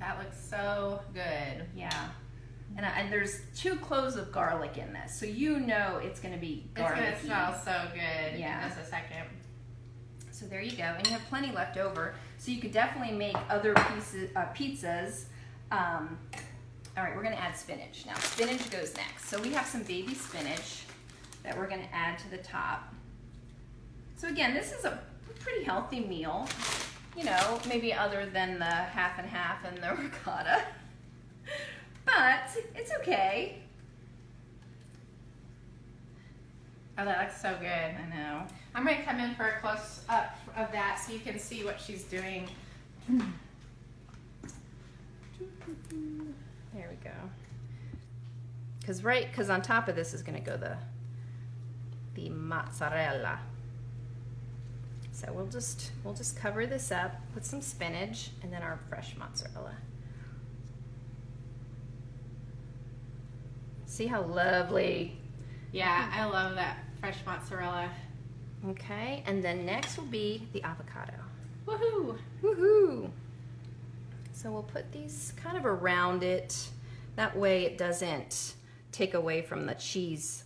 S2: That looks so good.
S3: Yeah. And there's 2 cloves of garlic in this, so you know it's gonna be garlicky.
S2: It's gonna smell so good
S3: Yeah.
S2: in just a second.
S3: So there you go, and you have plenty left over, so you could definitely make other pizzas. All right, we're gonna add spinach. Now, spinach goes next. So we have some baby spinach that we're gonna add to the top. So again, this is a pretty healthy meal, you know, maybe other than the half and half and the ricotta, but it's okay.
S2: Oh, that looks so good.
S3: I know.
S2: I'm gonna come in for a close up of that so you can see what she's doing.
S3: There we go. Because on top of this is going to go the mozzarella. So we'll just cover this up, put some spinach, and then our fresh mozzarella. See how lovely.
S2: Yeah, I love that fresh mozzarella.
S3: Okay, and then next will be the avocado.
S2: Woohoo!
S3: Woohoo! So we'll put these kind of around it. That way it doesn't take away from the cheese.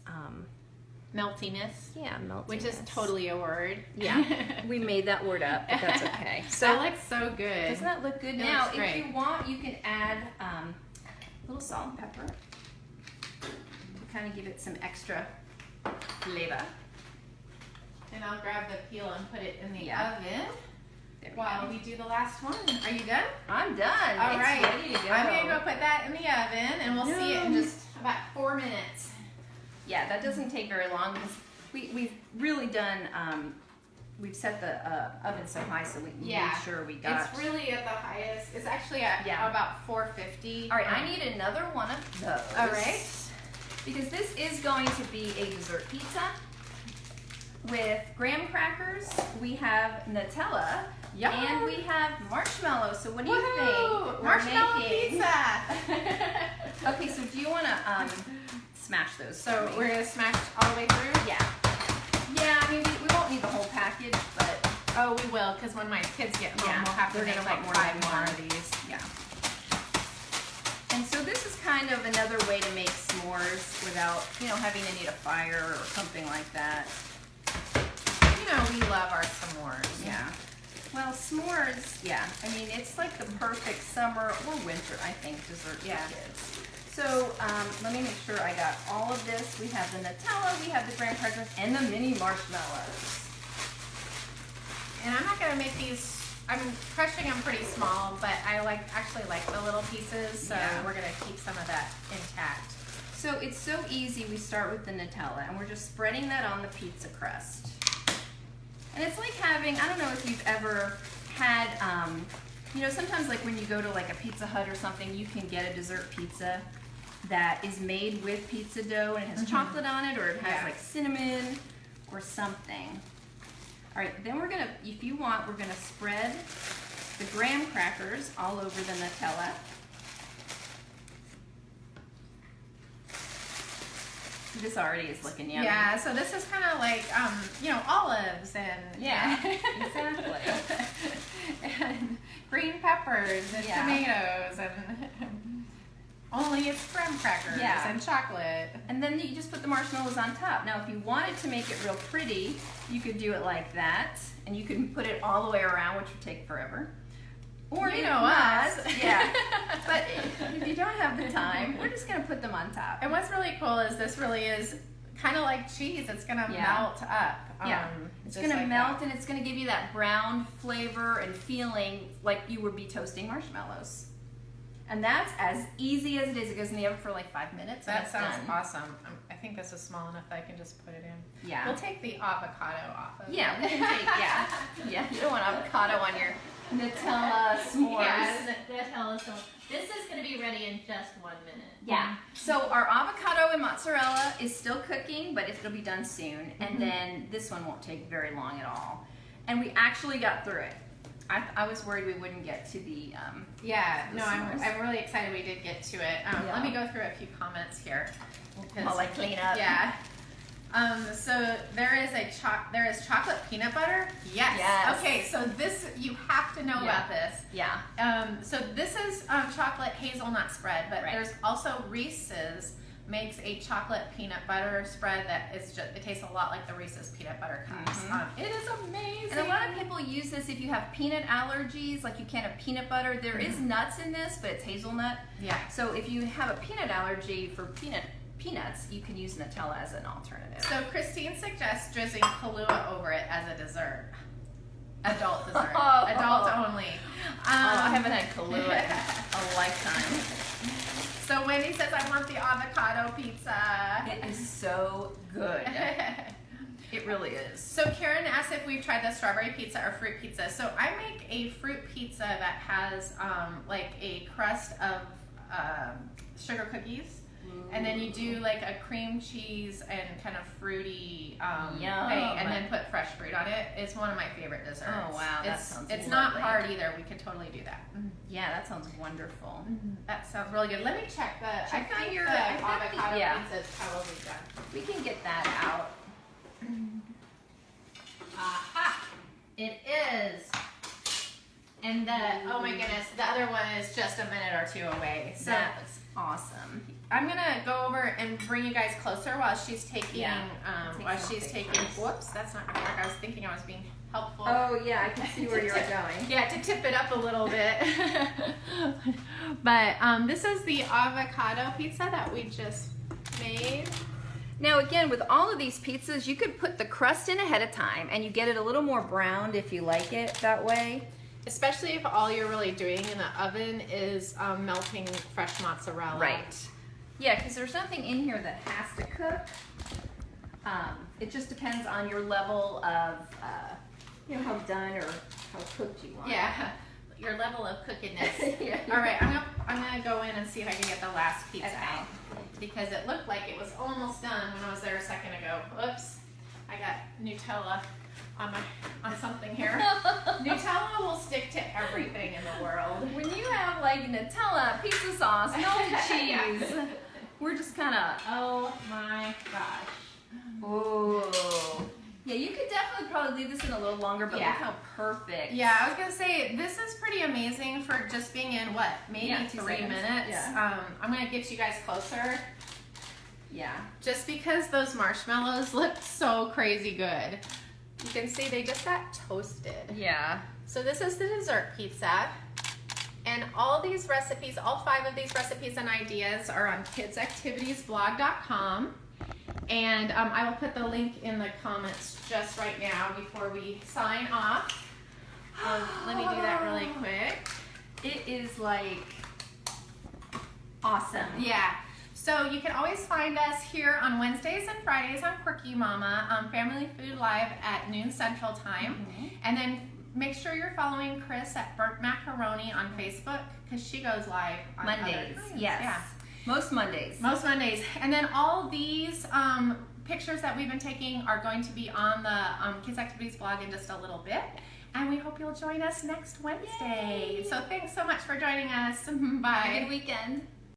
S2: Meltiness,
S3: Yeah, meltiness.
S2: which is totally a word.
S3: Yeah, we made that word up, but that's okay. So
S2: that looks so good.
S3: doesn't that look good?
S2: It
S3: Now,
S2: looks
S3: if
S2: great.
S3: you want, you can add a little salt and pepper to kind of give it some extra flavor.
S2: And I'll grab the peel and put it in the
S3: Yeah.
S2: oven
S3: There we
S2: while
S3: go.
S2: we do the last one. Are you done?
S3: I'm done.
S2: All
S3: It's
S2: right.
S3: ready to go.
S2: I'm gonna go put that in the oven, and we'll see it in just about 4 minutes.
S3: Yeah, that doesn't take very long because we've really done. We've set the oven so high so we can
S2: Yeah.
S3: make sure we got.
S2: It's really at the highest. It's actually at
S3: Yeah.
S2: about 450.
S3: All right, I need another one of those.
S2: All right.
S3: Because this is going to be a dessert pizza with graham crackers. We have Nutella.
S2: Yum.
S3: And we have marshmallow. So what do you
S2: Woohoo!
S3: think?
S2: Marshmallow
S3: We're making.
S2: pizza.
S3: Okay, so do you want to smash those?
S2: So
S3: for me?
S2: we're gonna smash all the way through.
S3: Yeah. Yeah, I mean we won't need the whole package, but
S2: Oh, we will, because when my kids get home,
S3: Yeah,
S2: we'll have to
S3: they're
S2: make
S3: gonna
S2: like
S3: want more
S2: 5
S3: than
S2: more
S3: one.
S2: of these.
S3: yeah. And so this is kind of another way to make s'mores without, you know, having to need a fire or something like that.
S2: You know, we love our s'mores.
S3: Yeah. Well, s'mores, yeah. I mean, it's like the perfect summer or winter, I think, dessert for kids. So let me make sure I got all of this. We have the Nutella, we have the graham crackers, and the mini marshmallows.
S2: And I'm not gonna make these. I'm crushing them pretty small, but I actually like the little pieces, so
S3: Yeah.
S2: we're gonna keep some of that intact.
S3: So it's so easy. We start with the Nutella, and we're just spreading that on the pizza crust. And it's like having, I don't know if you've ever had, you know, sometimes like when you go to like a Pizza Hut or something, you can get a dessert pizza that is made with pizza dough and it has chocolate on it, or it has like cinnamon or something. All right, then we're gonna, if you want, we're gonna spread the graham crackers all over the Nutella. This already is looking yummy.
S2: Yeah, so this is kind of like, you know, olives and
S3: Yeah, exactly.
S2: and green peppers and
S3: Yeah.
S2: tomatoes and only it's graham crackers
S3: Yeah.
S2: and chocolate.
S3: And then you just put the marshmallows on top. Now, if you wanted to make it real pretty, you could do it like that, and you can put it all the way around, which would take forever. Or
S2: You
S3: if
S2: know
S3: not,
S2: us.
S3: yeah. But if you don't have the time, we're just gonna put them on top.
S2: And what's really cool is this really is kind of like cheese. It's gonna
S3: Yeah.
S2: melt up.
S3: Yeah. It's
S2: just
S3: gonna
S2: like
S3: melt,
S2: that.
S3: and it's gonna give you that brown flavor and feeling like you would be toasting marshmallows. And that's as easy as it is. It goes in the oven for like 5 minutes. And
S2: That
S3: it's
S2: sounds
S3: done.
S2: awesome. I think this is small enough that I can just put it in.
S3: Yeah.
S2: We'll take the avocado off of
S3: Yeah,
S2: it.
S3: we can take, yeah. You don't want avocado on your Nutella s'mores.
S4: Yeah, Nutella. So this is going to be ready in just 1 minute.
S3: Yeah. So our avocado and mozzarella is still cooking, but it'll be done soon. And then this one won't take very long at all. And we actually got through it. I was worried we wouldn't get to the
S2: Yeah,
S3: The
S2: no,
S3: s'mores.
S2: I'm really excited we did get to it.
S3: Yeah.
S2: Let me go through a few comments here.
S3: while I clean up.
S2: Yeah. So there is chocolate peanut butter. Yes.
S3: Yes.
S2: Okay, so this you have to know
S3: Yeah.
S2: about this.
S3: Yeah.
S2: So this is chocolate hazelnut spread, but
S3: Right.
S2: there's also Reese's makes a chocolate peanut butter spread that is just it tastes a lot like the Reese's peanut butter cups. It is amazing.
S3: And a lot of people use this if you have peanut allergies, like you can't have peanut butter. There is nuts in this, but it's hazelnut.
S2: Yeah.
S3: So if you have a peanut allergy for peanuts, you can use Nutella as an alternative.
S2: So Christine suggests drizzling Kahlua over it as a dessert. Adult dessert.
S3: Oh.
S2: Adult only.
S3: I haven't had Kahlua in a lifetime.
S2: So Wendy says, I want the avocado pizza.
S3: It is so good. It really is.
S2: So Karen asked if we've tried the strawberry pizza or fruit pizza. So I make a fruit pizza that has like a crust of sugar cookies. And then you do like a cream cheese and kind of fruity thing, and then put fresh fruit on it. It's one of my favorite desserts.
S3: Oh, wow, that sounds
S2: It's not
S3: lovely.
S2: hard either. We could totally do that.
S3: Yeah, that sounds wonderful.
S2: That sounds really good. Let me check the.
S3: Check
S2: I
S3: on
S2: think
S3: your-
S2: the
S3: I think the-
S2: avocado
S3: yeah.
S2: pizza is probably done.
S3: We can get that out.
S2: Aha! It is. And oh my goodness, the other one is just a minute or two away. So
S3: That looks awesome.
S2: I'm gonna go over and bring you guys closer while she's taking,
S3: Yeah. Take some pictures.
S2: whoops, that's not gonna work. I was thinking I was being helpful.
S3: Oh yeah, I can see where you're going.
S2: Yeah, to tip it up a little bit. But this is the avocado pizza that we just made.
S3: Now again, with all of these pizzas, you could put the crust in ahead of time, and you get it a little more browned if you like it that way.
S2: Especially if all you're really doing in the oven is melting fresh mozzarella.
S3: Right. Yeah, because there's nothing in here that has to cook. It just depends on your level of, you know, how done or how cooked you want.
S2: Yeah, your level of cookiness.
S3: Yeah.
S2: All right, I'm gonna go in and see if I can get the last pizza
S3: Okay.
S2: out because it looked like it was almost done when I was there a second ago. Oops, I got Nutella on something here. Nutella will stick to everything in the world.
S3: When you have like Nutella, pizza sauce, melted cheese, we're just kind of,
S2: Oh my gosh.
S3: oh, Yeah, you could definitely probably leave this in a little longer, but
S2: Yeah.
S3: look how perfect.
S2: Yeah, I was gonna say this is pretty amazing for just being in what, maybe
S3: Yeah, 2
S2: 3
S3: seconds.
S2: minutes.
S3: Yeah.
S2: I'm gonna get you guys closer,
S3: Yeah.
S2: just because those marshmallows look so crazy good. You can see they just got toasted.
S3: Yeah.
S2: So this is the dessert pizza. And all these recipes, all 5 of these recipes and ideas are on kidsactivitiesblog.com. And I will put the link in the comments just right now before we sign off. Let me do that really quick.
S3: It is like awesome.
S2: Yeah. So you can always find us here on Wednesdays and Fridays on Quirky Mama, Family Food Live at noon Central Time. And then make sure you're following Chris at Burnt Macaroni on Facebook because she goes live on other
S3: Mondays.
S2: times.
S3: Yes.
S2: Yeah.
S3: Most Mondays.
S2: Most Mondays. And then all these pictures that we've been taking are going to be on the Kids Activities blog in just a little bit. And we hope you'll join us next Wednesday.
S3: Yay.
S2: So thanks so much for joining us.
S3: Have a
S2: Bye.
S3: good weekend.